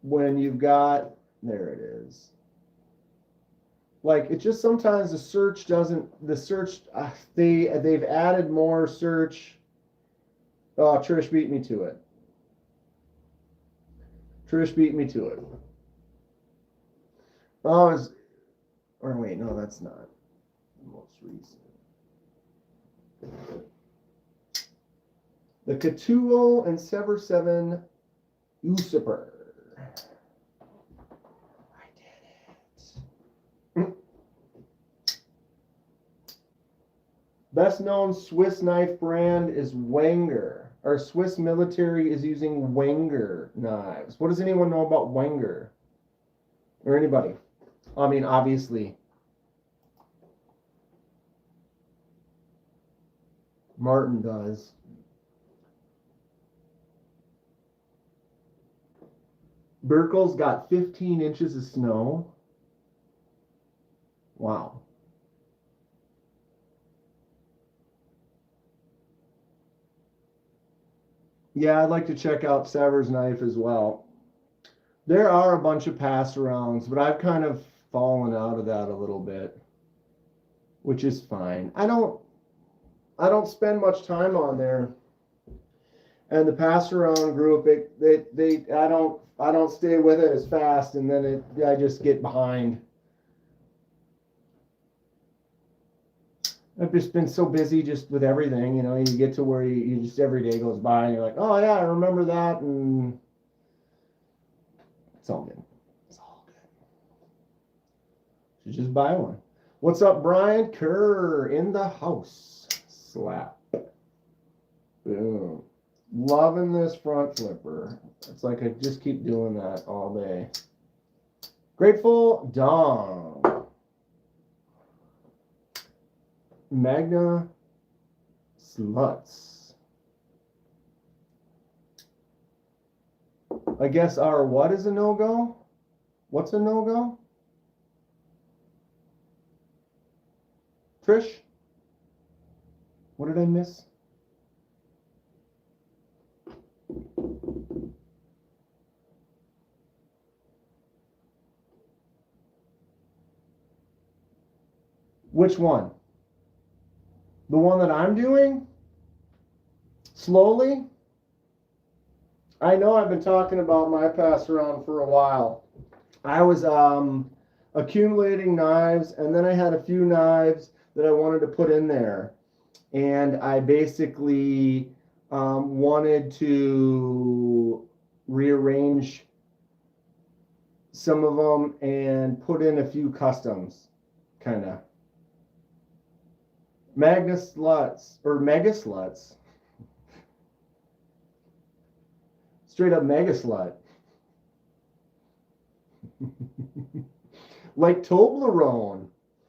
when you've got. There it is. Like it just sometimes the search doesn't. The search they've added more search. Oh, Trish beat me to it. Trish beat me to it. Oh, or wait, no, that's not the most recent. The Catulo and Sever7 Usurper. I did it. Best known Swiss knife brand is Wenger. Our Swiss military is using Wenger knives. What does anyone know about Wenger? Or anybody? I mean, obviously, Martin does. Berkel's got 15 inches of snow. Wow. Yeah, I'd like to check out Sever's knife as well. There are a bunch of pass-arounds, but I've kind of fallen out of that a little bit, which is fine. I don't spend much time on there. And the pass-around group, I don't stay with it as fast, and then I just get behind. I've just been so busy just with everything, you know, you get to where you just every day goes by and you're like, oh yeah, I remember that, and it's all good. It's all good. You just buy one. What's up, Brian Kerr in the house? Slap. Boom. Loving this front flipper. It's like I just keep doing that all day. Grateful Dawn. Magna Sluts. I guess our what is a no-go? What's a no-go? Trish? What did I miss? Which one? The one that I'm doing? Slowly? I know I've been talking about my pass around for a while. I was accumulating knives, and then I had a few knives that I wanted to put in there. And I basically wanted to rearrange some of them and put in a few customs, kind of. Magna Sluts, or Mega Sluts. Straight up Mega Slut. Like Toblerone.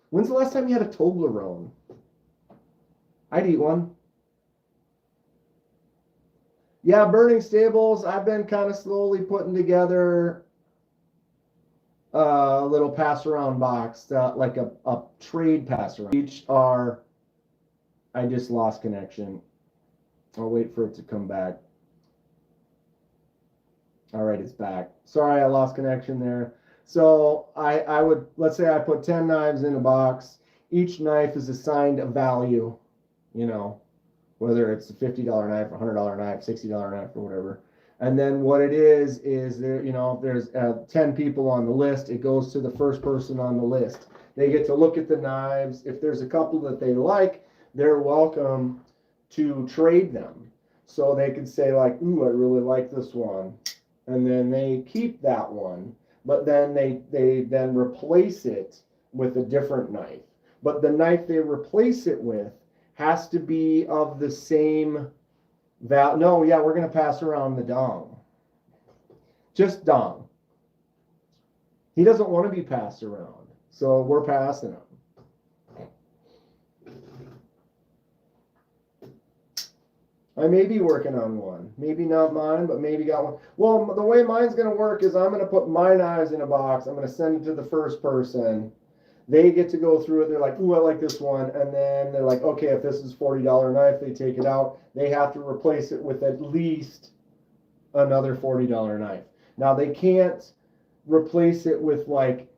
When's the last time you had a Toblerone? I'd eat one. Yeah, Burning Stables, I've been kind of slowly putting together a little pass-around box, like a trade pass-around. Each are... I just lost connection. I'll wait for it to come back. All right, it's back. Sorry, I lost connection there. So I would, let's say I put 10 knives in a box. Each knife is assigned a value, you know, whether it's a $50 knife, a $100 knife, $60 knife, or whatever. And then what it is there, you know, if there's 10 people on the list, it goes to the first person on the list. They get to look at the knives. If there's a couple that they like, they're welcome to trade them. So they could say like, ooh, I really like this one. And then they keep that one. But then they then replace it with a different knife. But the knife they replace it with has to be of the same value. No, yeah, we're going to pass around the dong. Just dong. He doesn't want to be passed around. So we're passing him. I may be working on one. Maybe not mine, but maybe got one. Well, the way mine's going to work is I'm going to put my knives in a box. I'm going to send it to the first person. They get to go through it. They're like, ooh, I like this one. And then they're like, okay, if this is $40 knife, they take it out. They have to replace it with at least another $40 knife. Now, they can't replace it with like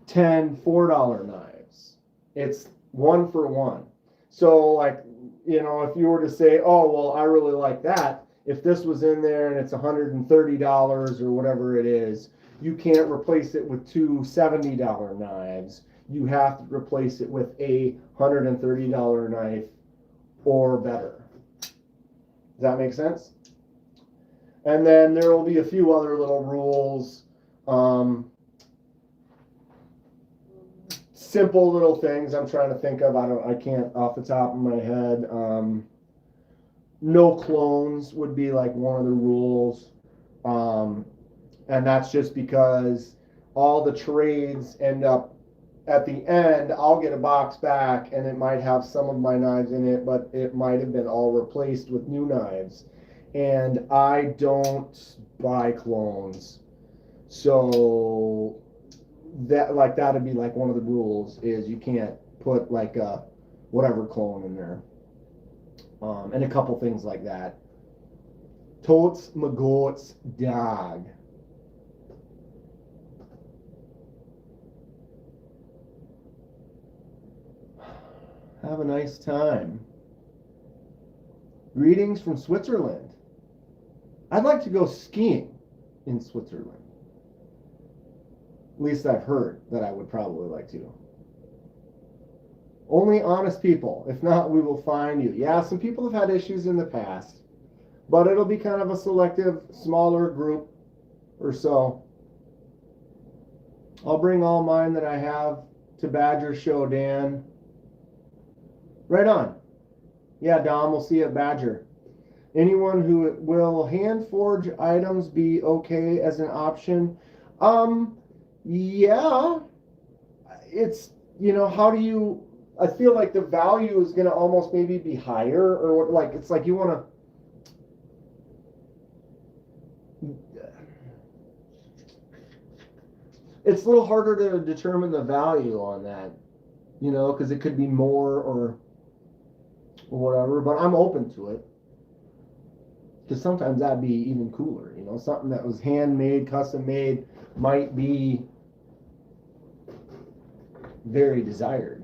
10 $4 knives. It's one for one. So, like, you know, if you were to say, oh, well, I really like that. If this was in there and it's $130 or whatever it is, you can't replace it with two $70 knives. You have to replace it with a $130 knife or better. Does that make sense? And then there will be a few other little rules. Simple little things I'm trying to think of. I can't off the top of my head. No clones would be like one of the rules. And that's just because all the trades end up at the end. I'll get a box back and it might have some of my knives in it, but it might have been all replaced with new knives. And I don't buy clones. So that'd be like one of the rules is you can't put like a whatever clone in there. And a couple things like that. Totes McGoats dog. Have a nice time. Greetings from Switzerland. I'd like to go skiing in Switzerland. At least I've heard that I would probably like to. Only honest people. If not, we will find you. Yeah, some people have had issues in the past, but it'll be kind of a selective, smaller group or so. I'll bring all mine that I have to Badger Show, Dan. Right on. Yeah, Dom, we'll see you at Badger. Anyone who will hand forge items be okay as an option? Yeah, it's, how do you, I feel like the value is going to almost maybe be higher, or like, it's like you want to, it's a little harder to determine the value on that, because it could be more or whatever, but I'm open to it. Because sometimes that'd be even cooler, something that was handmade, custom made, might be very desired.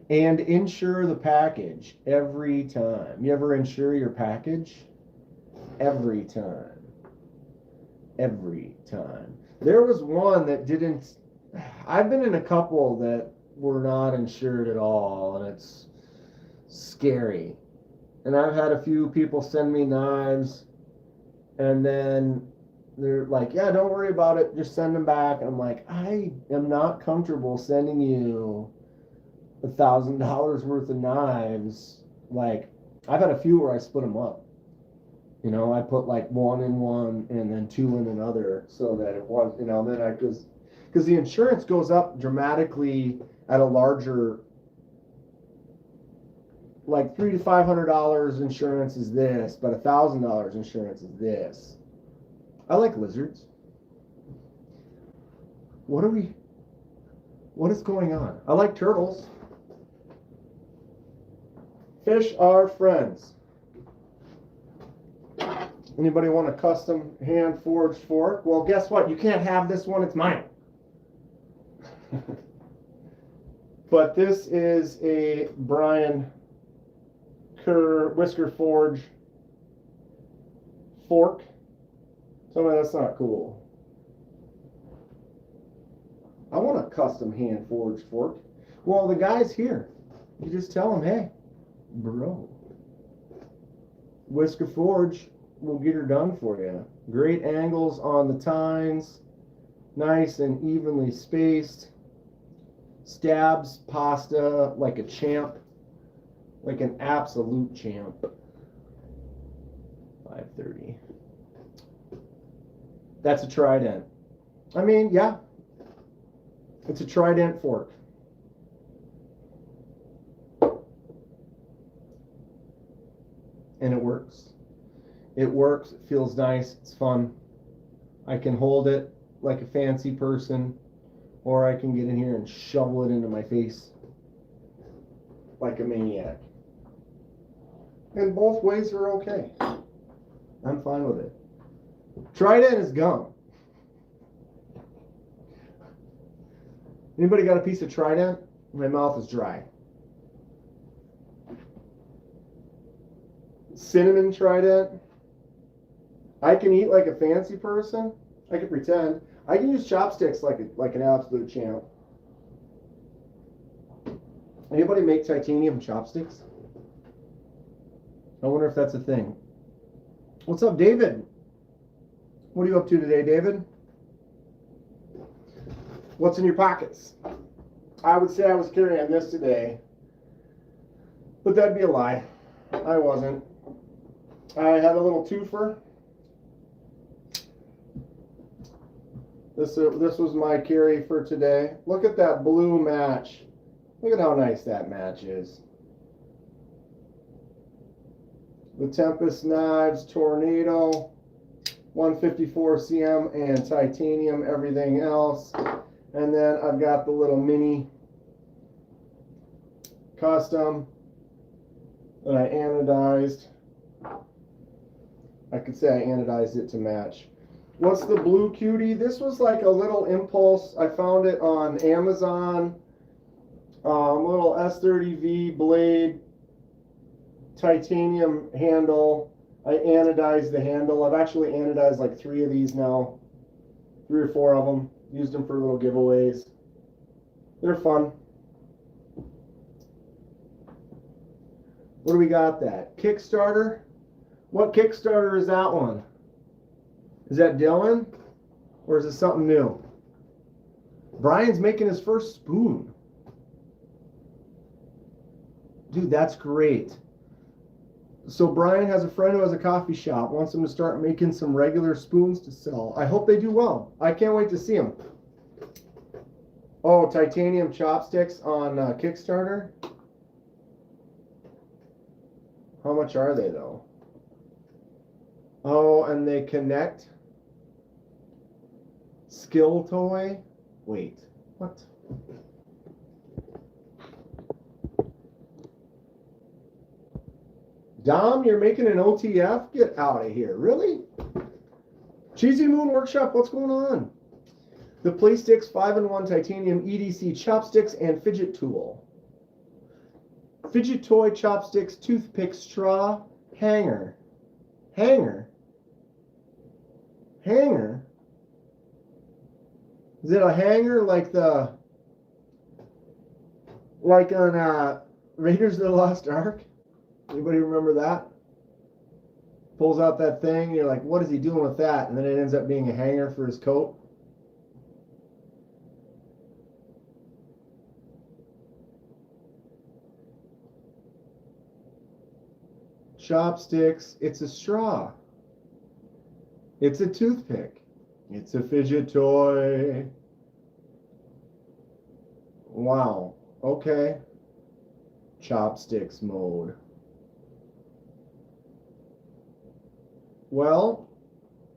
And insure the package every time. You ever insure your package? Every time. Every time. There was one that didn't. I've been in a couple that were not insured at all, and it's scary. And I've had a few people send me knives, and then they're like, yeah, don't worry about it, just send them back. And I'm like, I am not comfortable sending you $1,000 worth of knives. Like, I've had a few where I split them up. I put like one in one and then two in another, so that it was, then I because the insurance goes up dramatically at a larger, like $300 to $500 insurance is this, but $1,000 insurance is this. I like lizards. What is going on? I like turtles. Fish are friends. Anybody want a custom hand forged fork? Well, guess what? You can't have this one. It's mine. But this is a Brian Kerr Whisker Forge fork. Tell me that's not cool. I want a custom hand forged fork. Well, the guy's here. You just tell him, hey, bro, Whisker Forge will get her done for you. Great angles on the tines, nice and evenly spaced. Stabs pasta like a champ, like an absolute champ. 530. That's a trident. I mean, yeah, it's a trident fork. And it works. It works, it feels nice, it's fun. I can hold it like a fancy person, or I can get in here and shovel it into my face like a maniac. And both ways are okay. I'm fine with it. Trident is gum. Anybody got a piece of Trident? My mouth is dry. Cinnamon Trident. I can eat like a fancy person. I can pretend. I can use chopsticks like an absolute champ. Anybody make titanium chopsticks? I wonder if that's a thing. What's up, David? What are you up to today, David? What's in your pockets? I would say I was carrying this today, but that'd be a lie. I wasn't. I had a little twofer. This was my carry for today. Look at that blue match. Look at how nice that match is. The Tempest knives, Tornado, 154 cm and titanium, everything else. And then I've got the little mini custom that I anodized. I could say I anodized it to match. What's the blue cutie? This was like a little impulse. I found it on Amazon. Little S30V blade, titanium handle. I anodized the handle. I've actually anodized like 3 of these now. 3 or 4 of them. Used them for little giveaways. They're fun. What do we got that? Kickstarter? What Kickstarter is that one? Is that Dylan? Or is it something new? Brian's making his first spoon. Dude, that's great. So Brian has a friend who has a coffee shop, wants him to start making some regular spoons to sell. I hope they do well. I can't wait to see them. Oh, titanium chopsticks on Kickstarter. How much are they though? Oh, and they connect. Skill toy. Wait, what? Dom, you're making an OTF? Get out of here. Really? Cheesy Moon Workshop, what's going on? The Playsticks 5-in-1 titanium EDC chopsticks and fidget tool. Fidget toy chopsticks, toothpick, straw, hanger. Hanger? Hanger? Is it a hanger like on Raiders of the Lost Ark? Anybody remember that? Pulls out that thing, and you're like, what is he doing with that? And then it ends up being a hanger for his coat. Chopsticks, it's a straw. It's a toothpick. It's a fidget toy. Wow. Okay. Chopsticks mode. Well,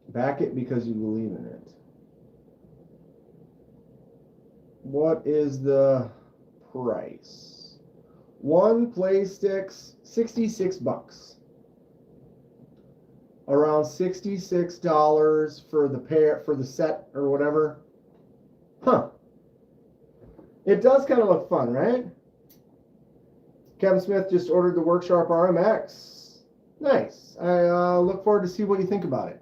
back it because you believe in it. What is the price? One Playsticks, $66. Around $66 for the pair, for the set or whatever. Huh. It does kind of look fun, right? Kevin Smith just ordered the Workshop RMX. Nice. I look forward to see what you think about it.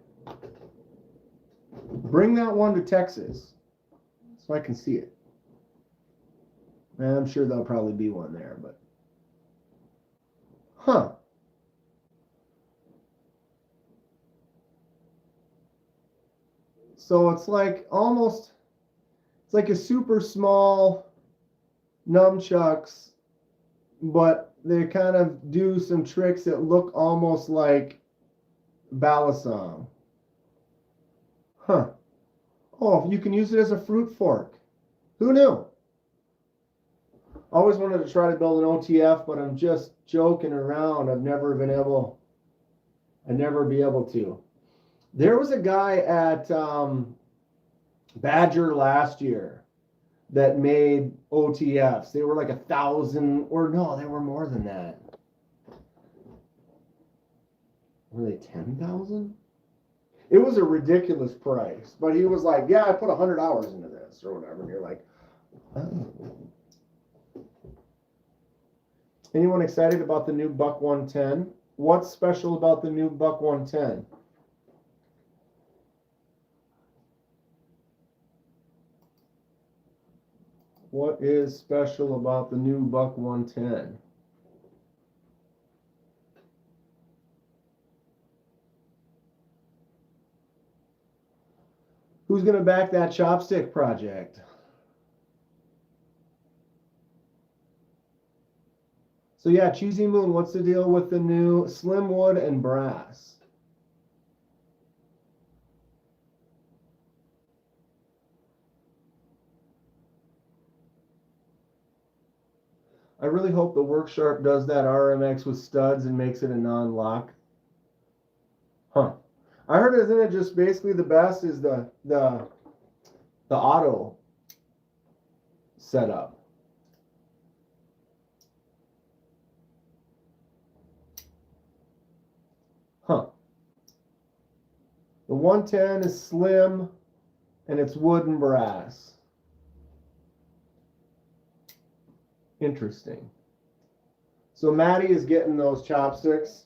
Bring that one to Texas so I can see it. And I'm sure there'll probably be one there, but huh. So it's like almost, it's like a super small nunchucks, but they kind of do some tricks that look almost like balisong. Huh. Oh, you can use it as a fruit fork. Who knew? Always wanted to try to build an OTF, but I'm just joking around. I'd never be able to. There was a guy at Badger last year that made OTFs. They were like 1,000, or no, they were more than that. Were they 10,000? It was a ridiculous price, but he was like, "Yeah, I put 100 hours into this or whatever." And you're like, "Oh." Anyone excited about the new Buck 110? What's special about the new Buck 110? What is special about the new Buck 110? Who's going to back that chopstick project? So yeah, Cheesy Moon, what's the deal with the new slim wood and brass? I really hope the Workshop does that RMX with studs and makes it a non-lock. Huh. I heard, isn't it just basically the best is the auto setup? Huh. The 110 is slim and it's wood and brass. Interesting. So Maddie is getting those chopsticks.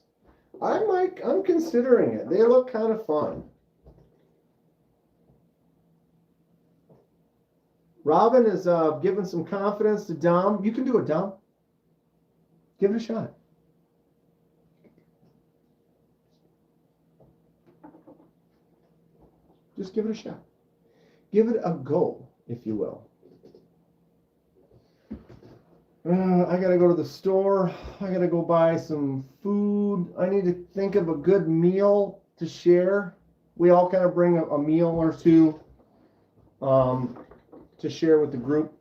I'm considering it. They look kind of fun. Robin is giving some confidence to Dom. You can do it, Dom. Give it a shot. Just give it a shot. Give it a go, if you will. I gotta go to the store. I gotta go buy some food. I need to think of a good meal to share. We all kind of bring a meal or two to share with the group.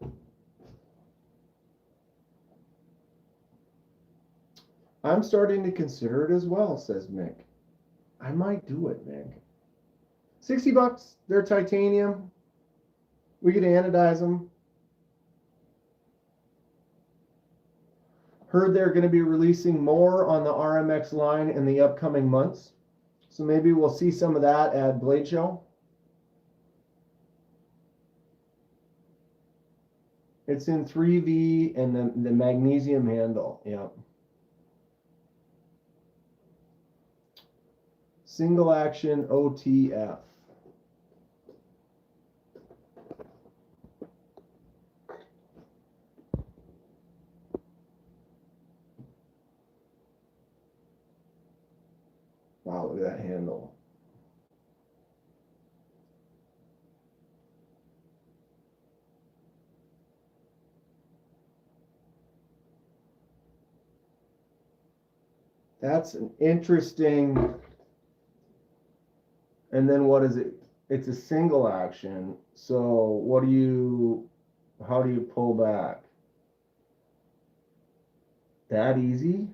I'm starting to consider it as well, says Mick. I might do it, Mick. $60. They're titanium. We can anodize them. Heard they're going to be releasing more on the RMX line in the upcoming months. So maybe we'll see some of that at Blade Show. It's in 3V and the magnesium handle. Yeah. Single action OTF. Wow, look at that handle. That's an interesting. And then what is it? It's a single action. So how do you pull back? That easy?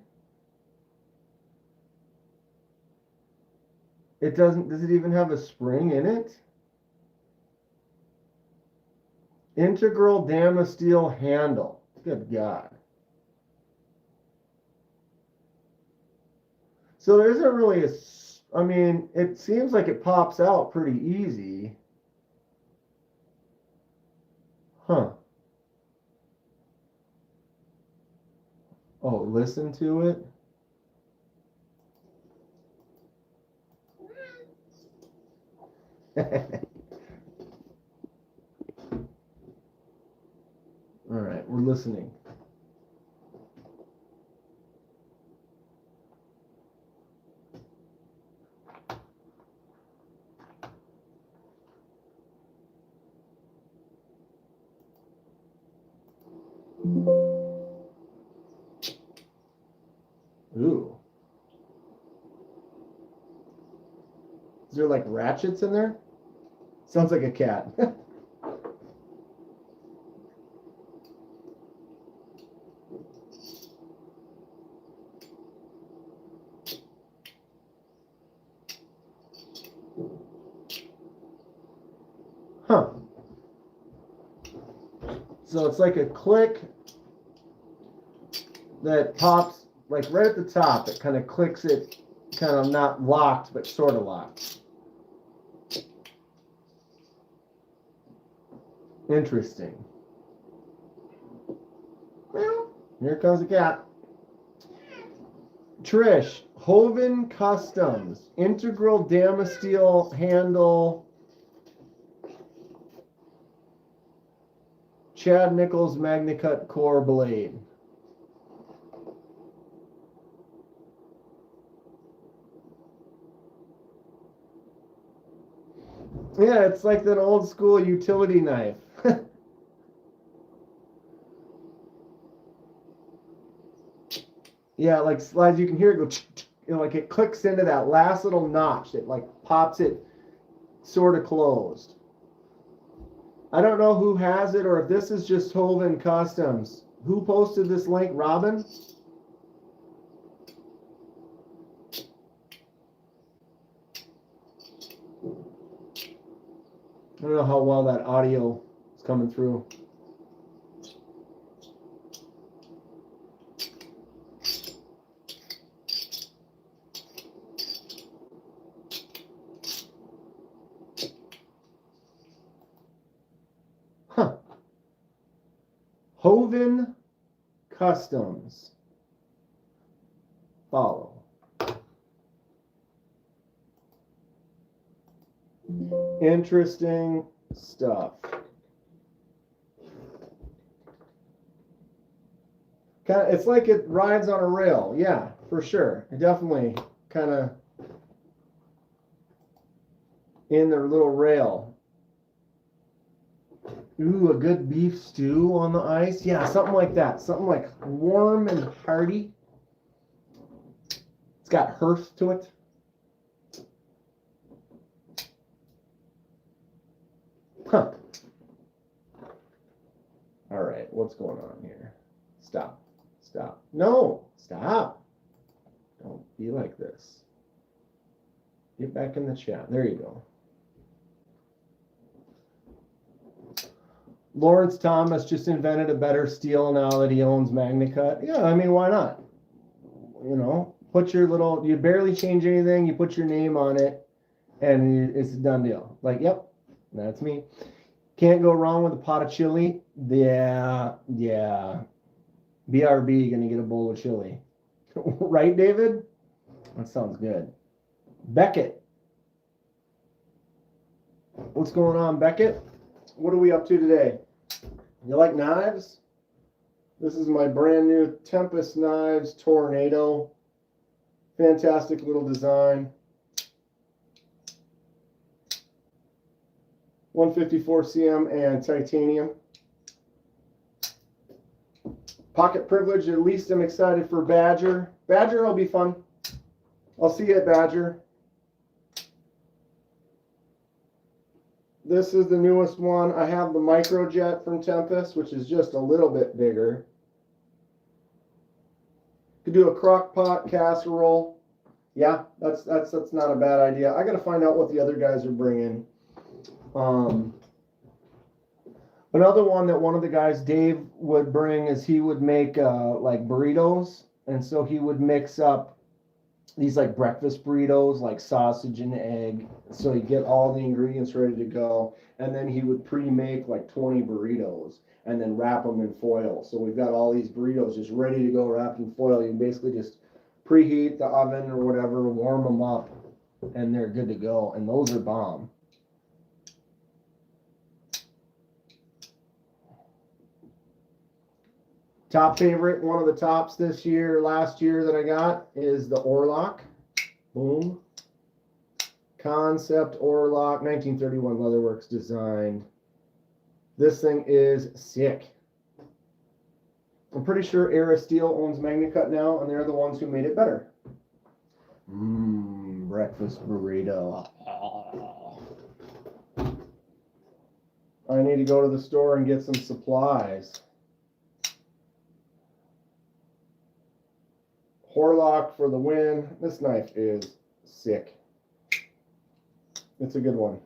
It doesn't, does it even have a spring in it? Integral Damasteel handle. Good God. So there isn't really I mean, it seems like it pops out pretty easy. Huh. Oh, listen to it. All right, we're listening. Ooh. Is there like ratchets in there? Sounds like a cat. Huh. So it's like a click that pops like right at the top. It kind of clicks it, kind of not locked, but sort of locked. Interesting. Here comes the cat. Trish, Hoven Customs, integral Damasteel handle, Chad Nichols MagnaCut core blade. Yeah, it's like that old school utility knife. Yeah, like slides, you can hear it go, you know, like it clicks into that last little notch that like pops it sort of closed. I don't know who has it or if this is just Hoven Customs. Who posted this link? Robin? I don't know how well that audio is coming through. Huh. Hoven Customs. Follow. Interesting stuff. Kind of, it's like it rides on a rail. Yeah, for sure. It definitely kind of in their little rail. Ooh, a good beef stew on the ice. Yeah, something like that. Something like warm and hearty. It's got hearth to it. Huh. All right, what's going on here? Stop. Stop. No, stop. Don't be like this. Get back in the chat. There you go. Lawrence Thomas just invented a better steel now that he owns MagnaCut. Yeah, I mean, why not? You know, put your little, you barely change anything, you put your name on it, and it's a done deal. Like, yep, that's me. Can't go wrong with a pot of chili. Yeah. BRB, gonna get a bowl of chili. Right, David? That sounds good. Beckett. What's going on, Beckett? What are we up to today? You like knives? This is my brand new Tempest Knives Tornado. Fantastic little design. 154 cm and titanium. Pocket privilege, at least I'm excited for Badger. Badger will be fun. I'll see you at Badger. This is the newest one. I have the Microjet from Tempest, which is just a little bit bigger. Could do a crock pot casserole. Yeah, that's not a bad idea. I got to find out what the other guys are bringing. Another one that one of the guys, Dave, would bring is he would make like burritos, and so he would mix up these like breakfast burritos, like sausage and egg. So you get all the ingredients ready to go, and then he would pre-make like 20 burritos and then wrap them in foil. So we've got all these burritos just ready to go wrapped in foil. You basically just preheat the oven or whatever, warm them up, and they're good to go. And those are bomb. Top favorite, one of the tops this year, last year that I got is the Orlock. Boom. Concept Orlock, 1931 Leatherworks design. This thing is sick. I'm pretty sure Era Steel owns MagnaCut now, and they're the ones who made it better. Breakfast burrito. I need to go to the store and get some supplies. Horlock for the win. This knife is sick. It's a good one.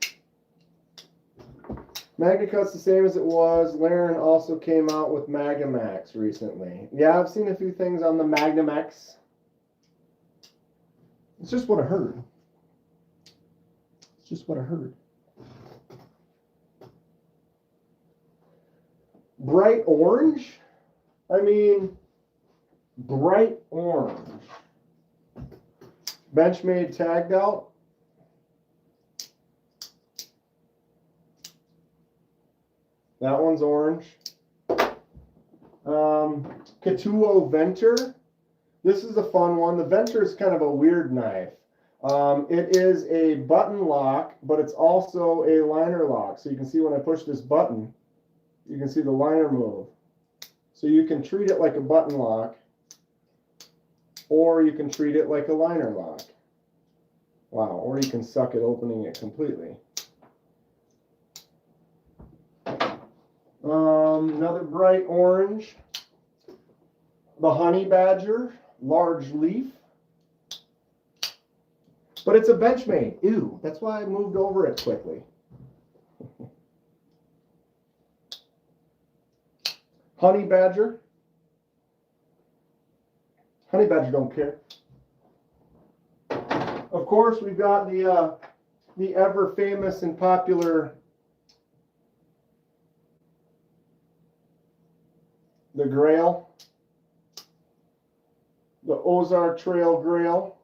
MagnaCut's the same as it was. Laren also came out with Magamax recently. Yeah, I've seen a few things on the Magamax. It's just what I heard. It's just what I heard. Bright orange? I mean, bright orange. Benchmade tagged out. That one's orange. Katuo Venter. This is a fun one. The Venter is kind of a weird knife. It is a button lock, but it's also a liner lock. So you can see when I push this button, you can see the liner move. So you can treat it like a button lock, or you can treat it like a liner lock. Wow, or you can suck it opening it completely. Another bright orange. The Honey Badger, large leaf. But it's a Benchmade. Ew, that's why I moved over it quickly. Honey Badger. Honey Badger don't care. Of course, we've got the ever famous and popular the Grail, the Ozark Trail Grail,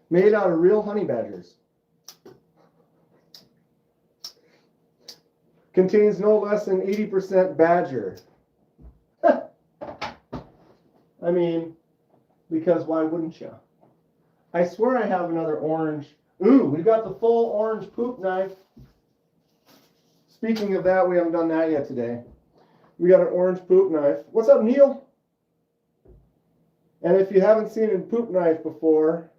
made out of real honey badgers. Contains no less than 80% badger. I mean, because why wouldn't you? I swear I have another orange. Ooh, we got the full orange poop knife. Speaking of that, we haven't done that yet today. We got an orange poop knife. What's up, Neil? And if you haven't seen a poop knife before,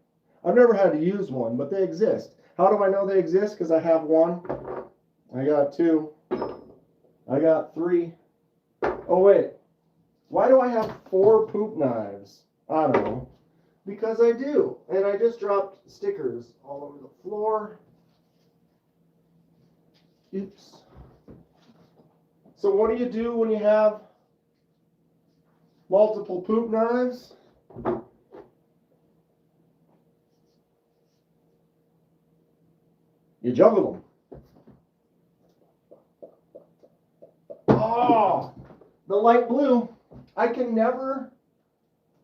I've never had to use one, but they exist. How do I know they exist? Because I have one. I got two. I got three. Oh, wait. Why do I have 4 poop knives? I don't know. Because I do. And I just dropped stickers all over the floor. Oops. So what do you do when you have multiple poop knives? You juggle them. Oh, the light blue. I can never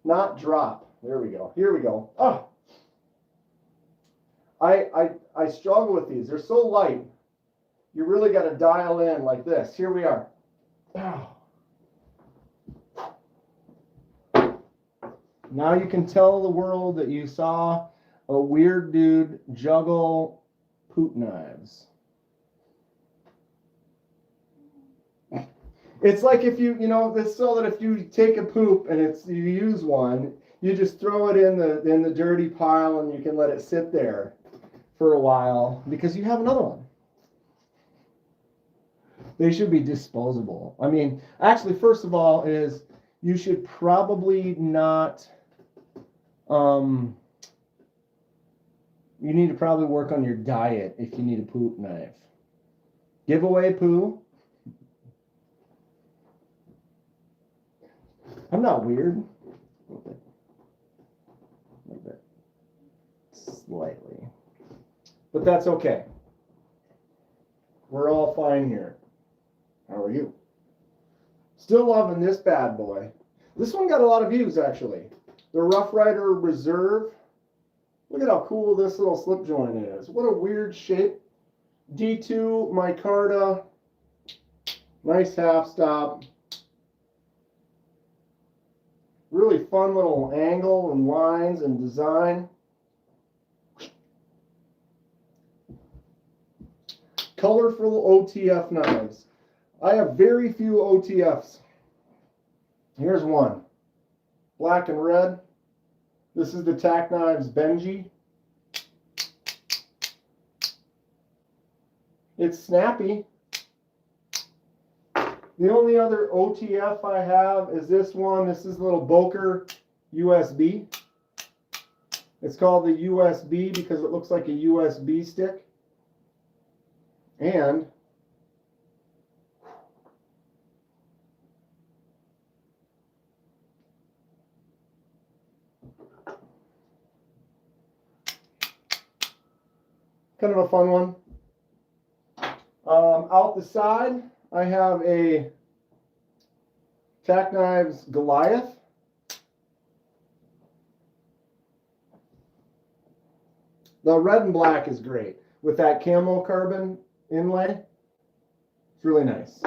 not drop. There we go. Here we go. Oh, I struggle with these. They're so light. You really got to dial in like this. Here we are. Oh. Now you can tell the world that you saw a weird dude juggle poop knives. It's like if you know, it's so that if you take a poop and you use one, you just throw it in the dirty pile and you can let it sit there for a while because you have another one. They should be disposable. I mean, actually, first of all, is you should probably not. You need to probably work on your diet if you need a poop knife. Give away poo. I'm not weird. Like that. Slightly. But that's okay. We're all fine here. How are you? Still loving this bad boy. This one got a lot of views, actually. The Rough Rider Reserve. Look at how cool this little slip joint is. What a weird shape. D2 micarta. Nice half stop. Really fun little angle and lines and design. Colorful OTF knives. I have very few OTFs. Here's one. Black and red. This is the Tack Knives Benji. It's snappy. The only other OTF I have is this one. This is a little Boker USB. It's called the USB because it looks like a USB stick. And kind of a fun one. Out the side, I have a Tack Knives Goliath. The red and black is great with that camo carbon inlay. It's really nice.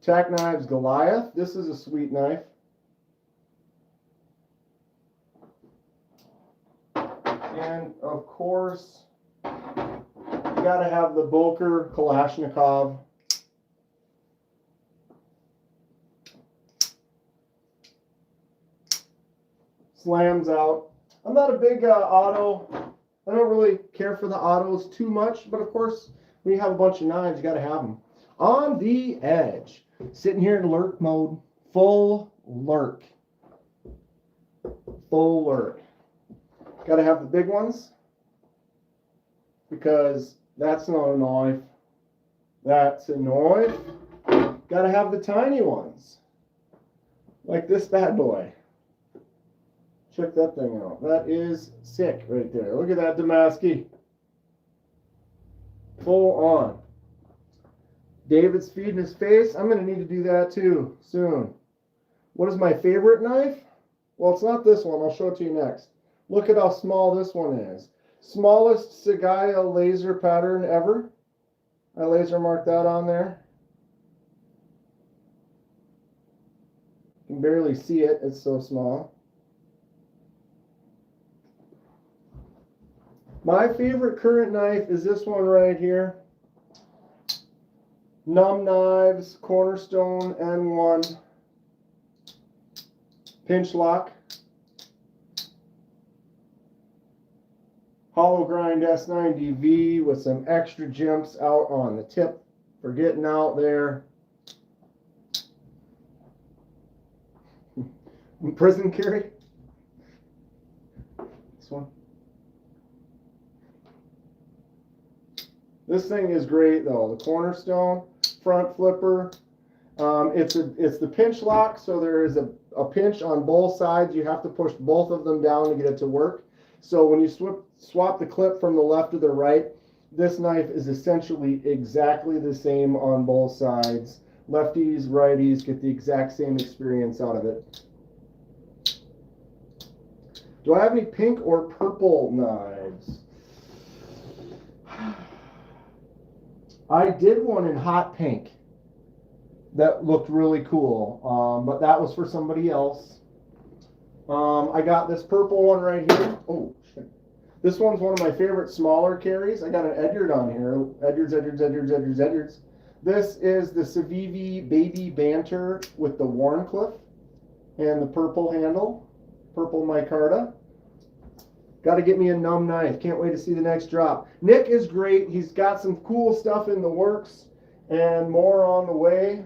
Tack Knives Goliath. This is a sweet knife. And of course, you got to have the Boker Kalashnikov. Slams out. I'm not a big auto. I don't really care for the autos too much, but of course, when you have a bunch of knives, you got to have them. On the edge, sitting here in lurk mode, full lurk. Full lurk. Got to have the big ones because that's not a knife. That's a knife. Got to have the tiny ones like this bad boy. Check that thing out. That is sick right there. Look at that Damasky. Full on. David's feeding his face. I'm going to need to do that too soon. What is my favorite knife? Well, it's not this one. I'll show it to you next. Look at how small this one is. Smallest Sagaya laser pattern ever. I laser marked that on there. You can barely see it. It's so small. My favorite current knife is this one right here. Numb Knives, Cornerstone N1, pinch lock, hollow grind S90V with some extra jimps out on the tip for getting out there. Prison carry. This one. This thing is great though. The Cornerstone front flipper. It's the pinch lock, so there is a pinch on both sides. You have to push both of them down to get it to work. So when you swap the clip from the left to the right, this knife is essentially exactly the same on both sides. Lefties, righties get the exact same experience out of it. Do I have any pink or purple knives? I did one in hot pink that looked really cool, but that was for somebody else. I got this purple one right here. Oh, shit. This one's one of my favorite smaller carries. I got an Edyard on here. Edyards. This is the Civivi Baby Banter with the Warncliffe and the purple handle. Purple micarta. Got to get me a numb knife. Can't wait to see the next drop. Nick is great. He's got some cool stuff in the works and more on the way.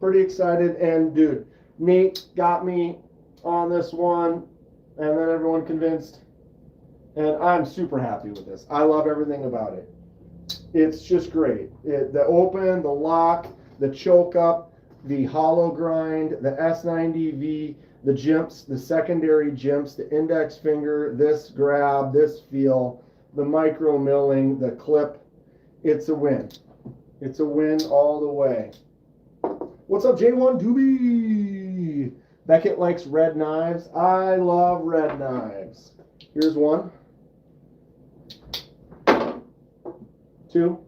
Pretty excited. And dude, Nate got me on this one and then everyone convinced. And I'm super happy with this. I love everything about it. It's just great. The open, the lock, the choke up, the hollow grind, the S90V, the jimps, the secondary jimps, the index finger, this grab, this feel, the micro milling, the clip. It's a win. It's a win all the way. What's up, J1 Doobie? Beckett likes red knives. I love red knives. Here's one. 2.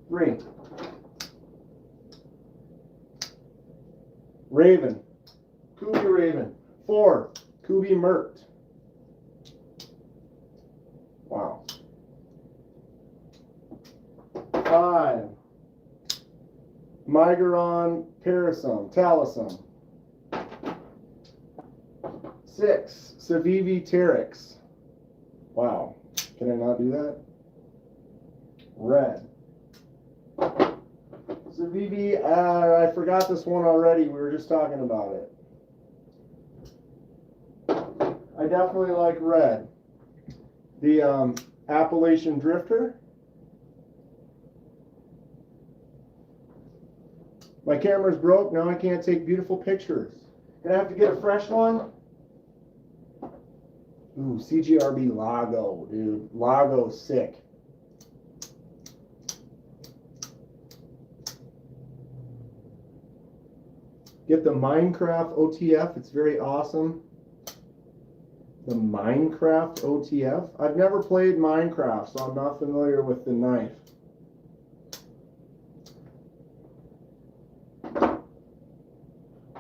3. Raven. Kubi Raven. 4. Kubi Mert. Wow. 5. Migaron Parasum. Talisum. 6. Civivi Terex. Wow. Can I not do that? Red. Civivi, I forgot this one already. We were just talking about it. I definitely like red. The Appalachian Drifter. My camera's broke. Now I can't take beautiful pictures. Gonna have to get a fresh one. Ooh, CGRB Lago, dude. Lago's sick. Get the Minecraft OTF. It's very awesome. The Minecraft OTF. I've never played Minecraft, so I'm not familiar with the knife.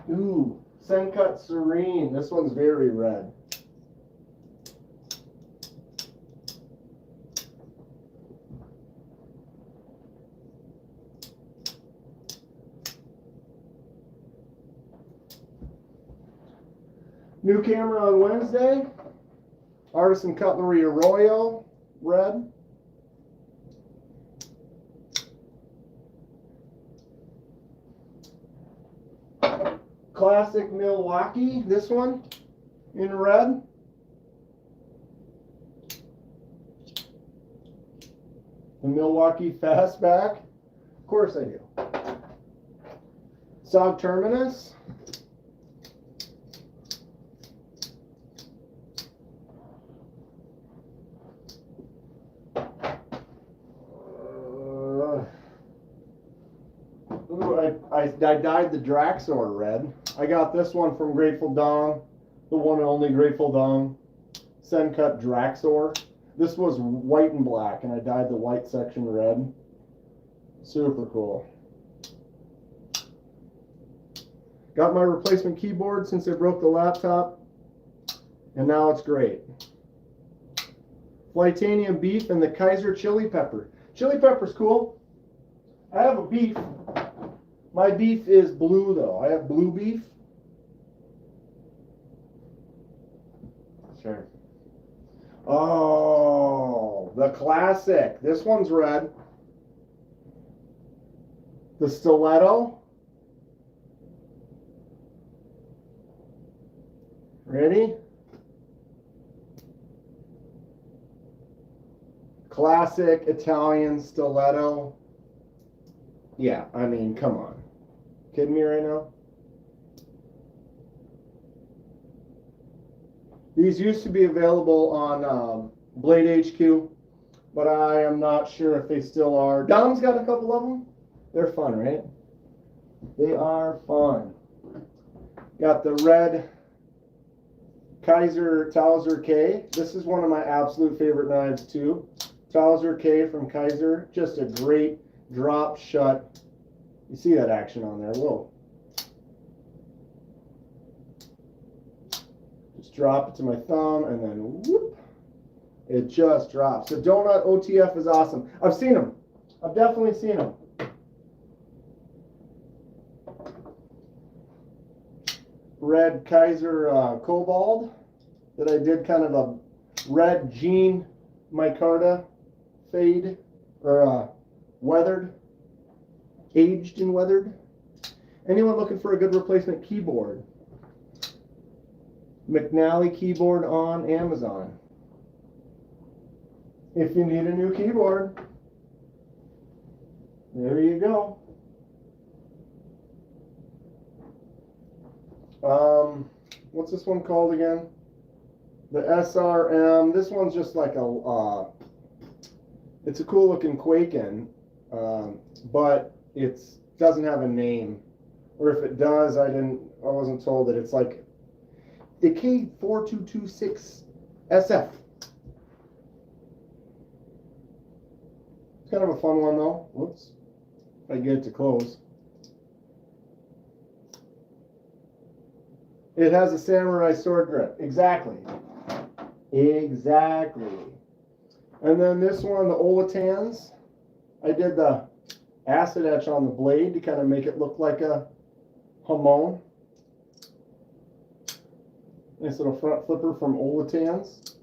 Ooh, Sencut Serene. This one's very red. New camera on Wednesday. Artisan Cutlery Arroyo, red. Classic Milwaukee, this one in red. The Milwaukee Fastback. Of course I do. Sog Terminus. I dyed the Draxor red. I got this one from Grateful Dong, the one and only Grateful Dong. Sencut Draxor. This was white and black, and I dyed the white section red. Super cool. Got my replacement keyboard since I broke the laptop, and now it's great. Titanium beef and the Kaiser chili pepper. Chili pepper's cool. I have a beef. My beef is blue though. I have blue beef. Sure. Oh, the classic. This one's red. The stiletto. Ready? Classic Italian stiletto. Yeah, I mean, come on. Kidding me right now? These used to be available on Blade HQ, but I am not sure if they still are. Dom's got a couple of them. They're fun, right? They are fun. Got the red Kaiser Towser K. This is one of my absolute favorite knives too. Towser K from Kaiser. Just a great drop shut. You see that action on there. Whoa. Just drop it to my thumb and then whoop. It just drops. The donut OTF is awesome. I've seen them. I've definitely seen them. Red Kaiser Cobalt that I did kind of a red jean micarta fade or weathered, aged and weathered. Anyone looking for a good replacement keyboard? McNally keyboard on Amazon. If you need a new keyboard, there you go. What's this one called again? The SRM. This one's just like a, it's a cool looking Quaken, but it doesn't have a name. Or if it does, I wasn't told that it's like the K4226 SF. It's kind of a fun one though. Whoops. If I get it to close. It has a samurai sword grip. Exactly. Exactly. And then this one, the Olatans. I did the acid etch on the blade to kind of make it look like a Hamon. Nice little front flipper from Olatans.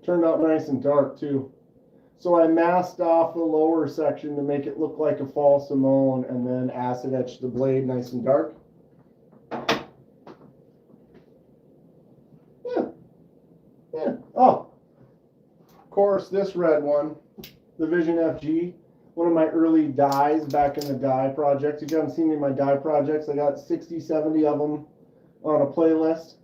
Turned out nice and dark too. So I masked off the lower section to make it look like a false Hamon and then acid etched the blade nice and dark. Yeah. Yeah. Oh. Of course, this red one, the Vision FG, one of my early dies back in the die project. If you haven't seen any of my die projects, I got 60, 70 of them on a playlist.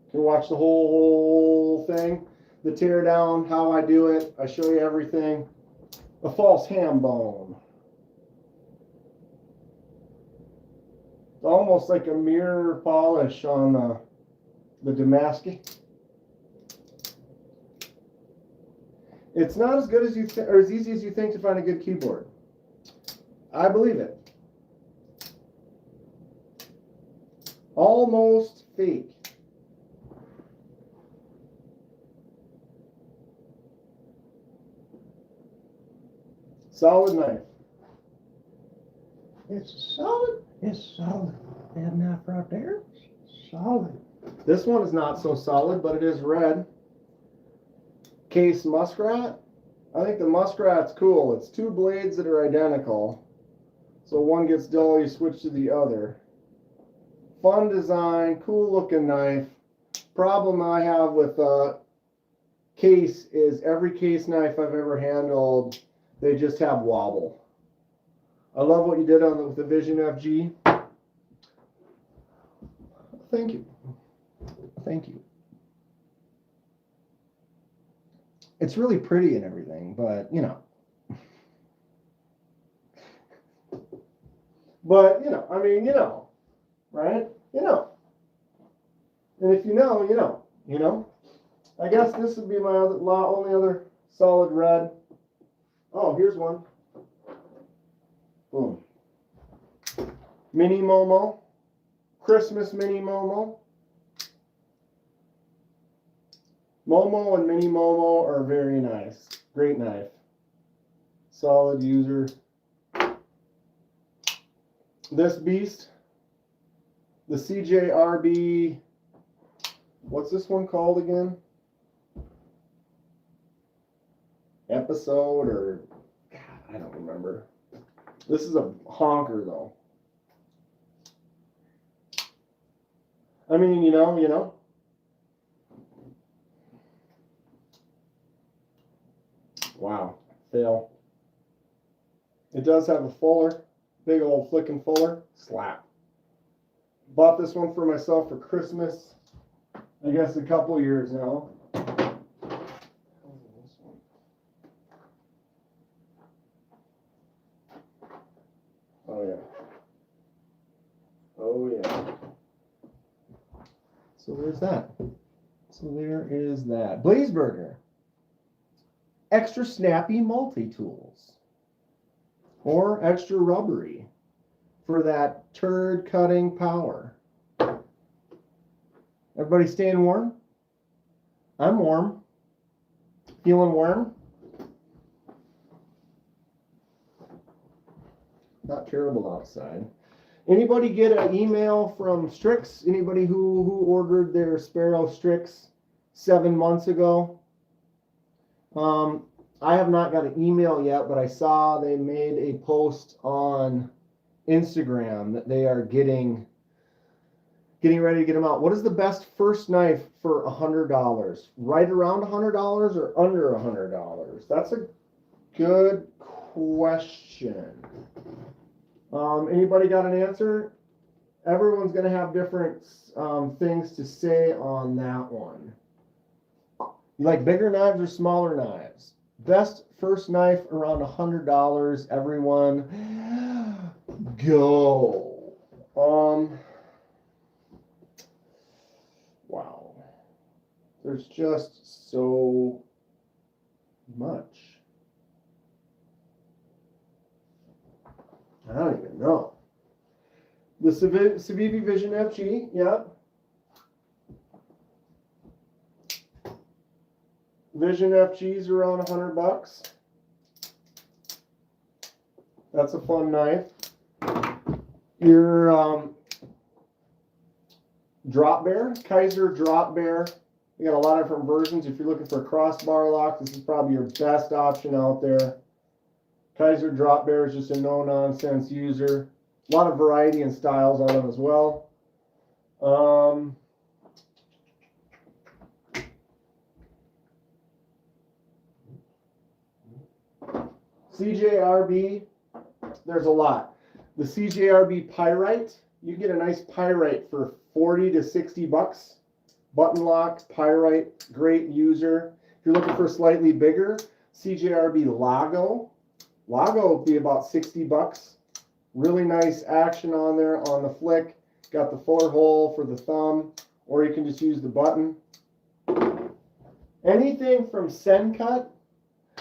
You can watch the whole thing. The tear down, how I do it. I show you everything. A false ham bone. It's almost like a mirror polish on the Damascus. It's not as good as you or as easy as you think to find a good keyboard. I believe it. Almost fake. Solid knife. It's solid. It's solid. That knife right there, solid. This one is not so solid, but it is red. Case Muskrat. I think the Muskrat's cool. It's two blades that are identical. So one gets dull, you switch to the other. Fun design, cool looking knife. Problem I have with Case is every Case knife I've ever handled, they just have wobble. I love what you did with the Vision FG. Thank you. Thank you. It's really pretty and everything, but you know. But, you know, I mean, you know, right? You know. And if you know, you know. You know? I guess this would be my only other solid red. Oh, here's one. Boom. Mini Momo. Christmas Mini Momo. Momo and Mini Momo are very nice. Great knife. Solid user. This beast, the CJRB, what's this one called again? Episode or, God, I don't remember. This is a honker though. I mean, you know. Wow, fail. It does have a fuller, big old flicking fuller. Slap. Bought this one for myself for Christmas, I guess a couple years now. Oh yeah. Oh yeah. So there's that. So there is that. Blazeburger. Extra snappy multi-tools. Or extra rubbery for that turd cutting power. Everybody staying warm? I'm warm. Feeling warm? Not terrible outside. Anybody get an email from Strix? Anybody who ordered their Sparrow Strix 7 months ago? I have not got an email yet, but I saw they made a post on Instagram that they are getting ready to get them out. What is the best first knife for $100? Right around $100 or under $100? That's a good question. Anybody got an answer? Everyone's going to have different things to say on that one. You like bigger knives or smaller knives? Best first knife around $100. Everyone, go. Wow. There's just so much. I don't even know. The Civivi Vision FG, yep. Vision FG's around $100. That's a fun knife. Your drop bear, Kaiser drop bear. You got a lot of different versions. If you're looking for a crossbar lock, this is probably your best option out there. Kaiser drop bear is just a no-nonsense user. A lot of variety and styles on them as well. CJRB, there's a lot. The CJRB Pyrite, you get a nice Pyrite for 40 to 60 bucks. Button lock, Pyrite, great user. If you're looking for slightly bigger, CJRB Lago. Lago will be about 60 bucks. Really nice action on there on the flick. Got the fuller hole for the thumb, or you can just use the button. Anything from Sencut,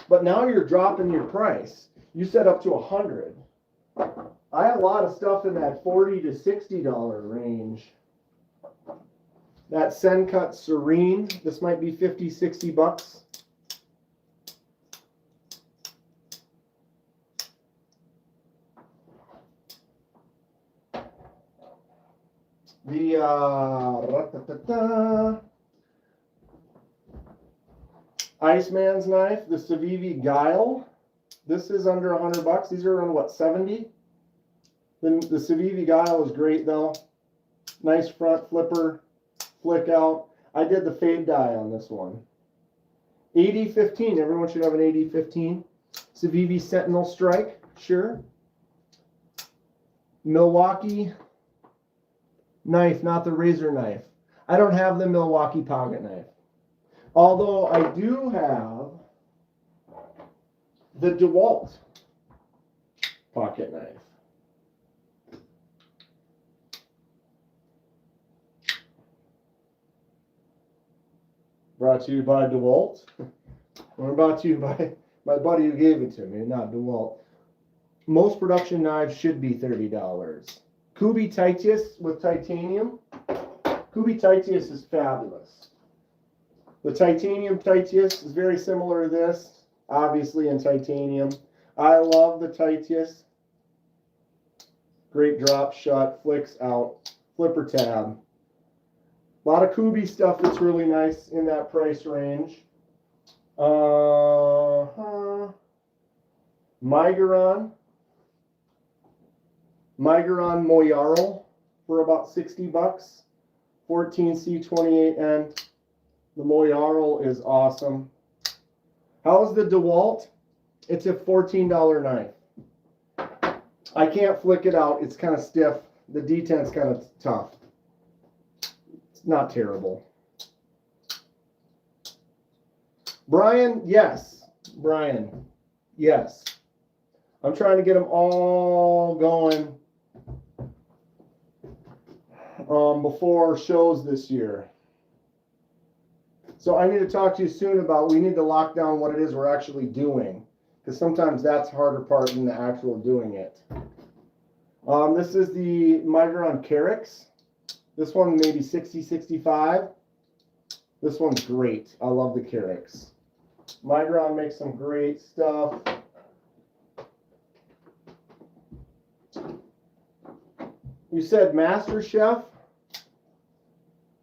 but now you're dropping your price. You set up to 100. I have a lot of stuff in that $40 to $60 range. That Sencut Serene, this might be 50, 60 bucks. The Iceman's knife, the Civivi Guile. This is under 100 bucks. These are around what, 70? Then the Civivi Guile is great though. Nice front flipper, flick out. I did the fade die on this one. 80-15. Everyone should have an 80-15. Civivi Sentinel Strike, sure. Milwaukee knife, not the razor knife. I don't have the Milwaukee pocket knife. Although I do have the DeWalt pocket knife. Brought to you by DeWalt. Or brought to you by my buddy who gave it to me, not DeWalt. Most production knives should be $30. Kubi Titius with titanium. Kubi Titius is fabulous. The titanium Titius is very similar to this, obviously in titanium. I love the Titius. Great drop shot, flicks out, flipper tab. A lot of Kubi stuff that's really nice in that price range. Migaron Moyarl for about 60 bucks. 14C28N. The Moyarl is awesome. How's the DeWalt? It's a $14 knife. I can't flick it out. It's kind of stiff. The detent's kind of tough. It's not terrible. Brian, yes. Brian, yes. I'm trying to get them all going before shows this year. So I need to talk to you soon about, we need to lock down what it is we're actually doing. Because sometimes that's the harder part than the actual doing it. This is the Migron Carix. This one maybe 60, 65. This one's great. I love the Carix. Migron makes some great stuff. You said Master Chef?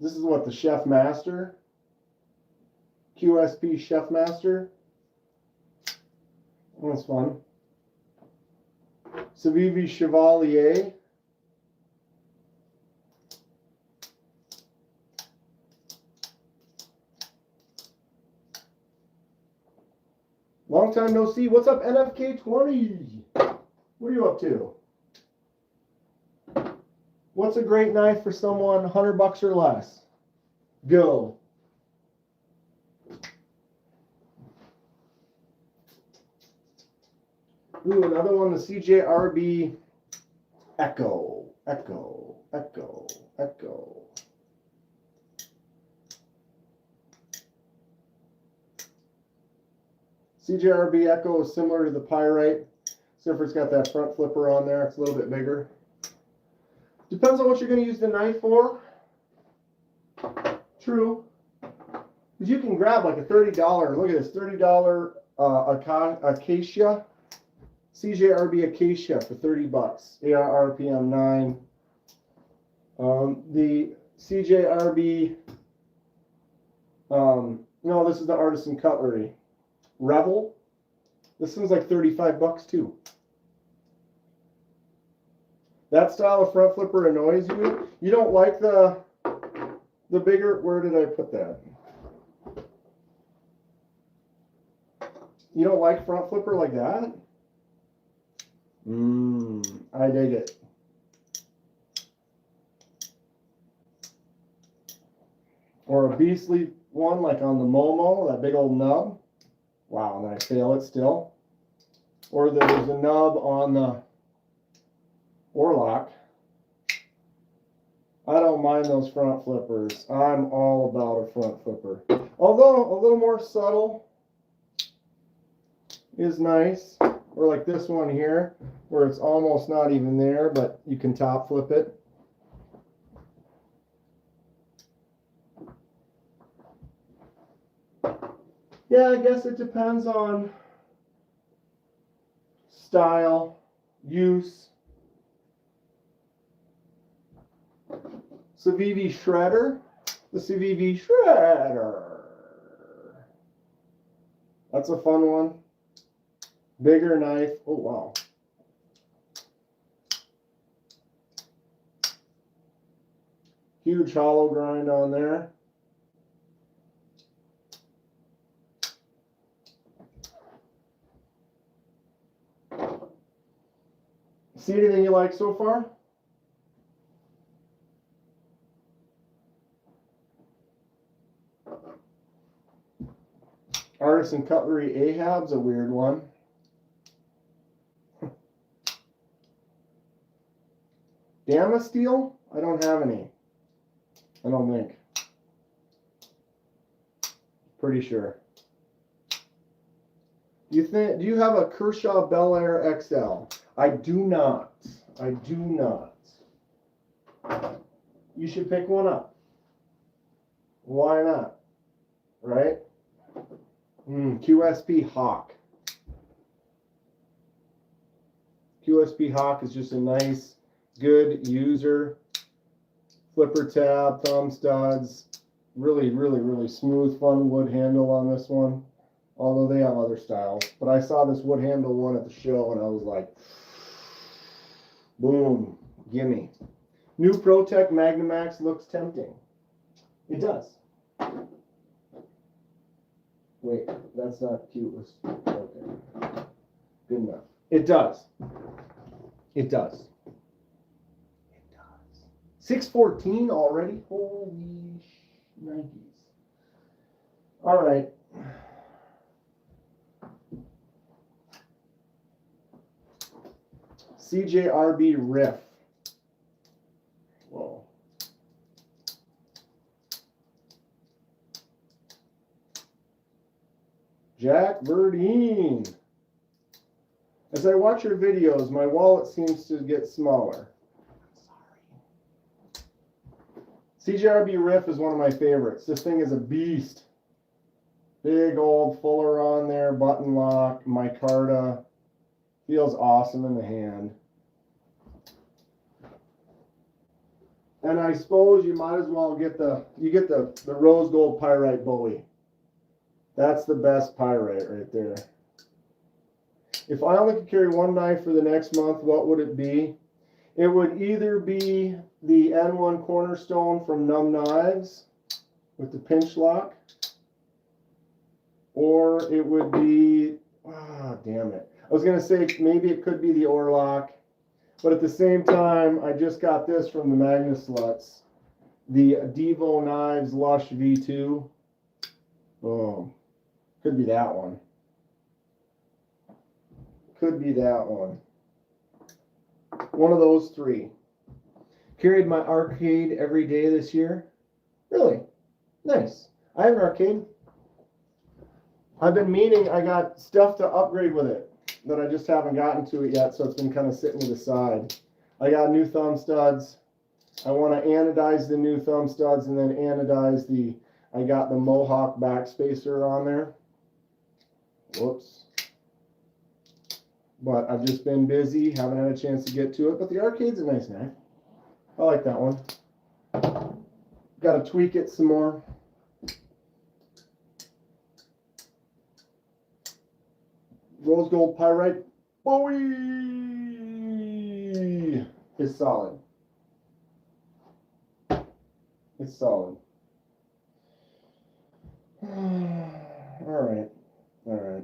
This is what, the Chef Master? QSP Chef Master? That's fun. Civivi Chevalier. Long time no see. What's up, NFK20? What are you up to? What's a great knife for someone 100 bucks or less? Go. Ooh, another one, the CJRB Echo. CJRB Echo is similar to the Pyrite, except for it's got that front flipper on there. It's a little bit bigger. Depends on what you're going to use the knife for. True. Because you can grab like a $30, look at this, $30 Acacia. CJRB Acacia for 30 bucks. AR RPM 9. The CJRB, no, this is the Artisan Cutlery. Rebel. This one's like 35 bucks too. That style of front flipper annoys you. You don't like the bigger, where did I put that? You don't like front flipper like that? I dig it. Or a beastly one like on the Momo, that big old nub. Wow, and I fail it still. Or there's a nub on the Orlock. I don't mind those front flippers. I'm all about a front flipper. Although a little more subtle is nice. Or like this one here, where it's almost not even there, but you can top flip it. Yeah, I guess it depends on style, use. Civivi Shredder. The Civivi Shredder. That's a fun one. Bigger knife. Oh, wow. Huge hollow grind on there. See anything you like so far? Artisan Cutlery Ahab's a weird one. Damasteel? I don't have any. I don't think. Pretty sure. Do you have a Kershaw Bel Air XL? I do not. I do not. You should pick one up. Why not? right? QSP Hawk. QSP Hawk is just a nice, good user. Flipper tab, thumb studs. Really, really, really smooth, fun wood handle on this one. Although they have other styles. But I saw this wood handle one at the show and I was like, boom, gimme. New ProTech Magnamax looks tempting. It does. Wait, that's not cute. Okay. Good enough. It does. It does. It does. 614 already? Holy Nikes. All right. CJRB Riff. Whoa. Jack Verdeen. As I watch your videos, my wallet seems to get smaller. Sorry. CJRB Riff is one of my favorites. This thing is a beast. Big old Fuller on there, button lock, micarta. Feels awesome in the hand. And I suppose you might as well get the rose gold pyrite Bowie. That's the best pyrite right there. If I only could carry one knife for the next month, what would it be? It would either be the N1 Cornerstone from Numb Knives with the pinch lock, or it would be, damn it. I was going to say maybe it could be the Orlock, but at the same time, I just got this from the Magnus Sluts, the Devo Knives Lush V2. Boom. Could be that one. Could be that one. One of those three. Carried my arcade every day this year. Really? Nice. I have an arcade. I've been meaning, I got stuff to upgrade with it, but I just haven't gotten to it yet, so it's been kind of sitting to the side. I got new thumb studs. I want to anodize the new thumb studs and then anodize I got the Mohawk backspacer on there. Whoops. But I've just been busy, haven't had a chance to get to it, but the arcade's a nice knife. I like that one. Got to tweak it some more. Rose gold pyrite Bowie is solid. It's solid. All right. All right.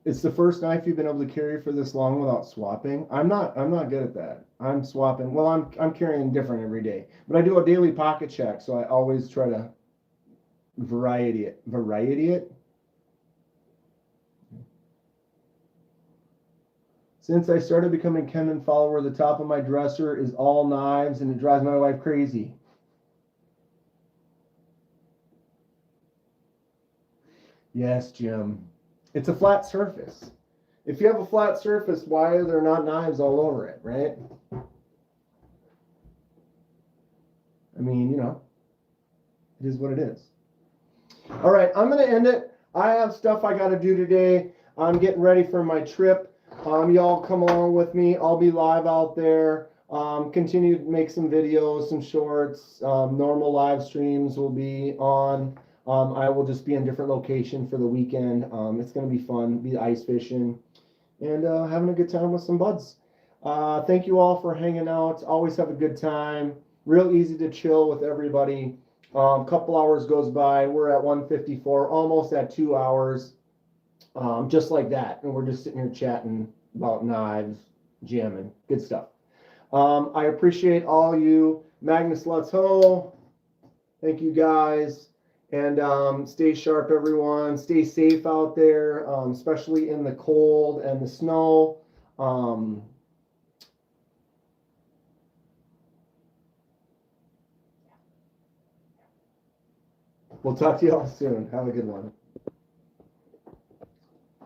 It's the first knife you've been able to carry for this long without swapping. I'm not good at that. I'm swapping. Well, I'm carrying different every day, but I do a daily pocket check, so I always try to variety it. Since I started becoming Kenman follower, the top of my dresser is all knives, and it drives my wife crazy. Yes, Jim. It's a flat surface. If you have a flat surface, why are there not knives all over it, right? I mean, you know, it is what it is. All right, I'm going to end it. I have stuff I got to do today. I'm getting ready for my trip. Y'all come along with me. I'll be live out there. Continue to make some videos, some shorts. Normal live streams will be on. I will just be in a different location for the weekend. It's going to be fun, be ice fishing, and having a good time with some buds. Thank you all for hanging out. Always have a good time. Real easy to chill with everybody. Couple hours goes by. We're at 1:54, almost at 2 hours, just like that. And we're just sitting here chatting about knives, jamming, good stuff. I appreciate all you. Magnus Let's Ho. Thank you guys. And stay sharp, everyone. Stay safe out there, especially in the cold and the snow. We'll talk to you all soon. Have a good one.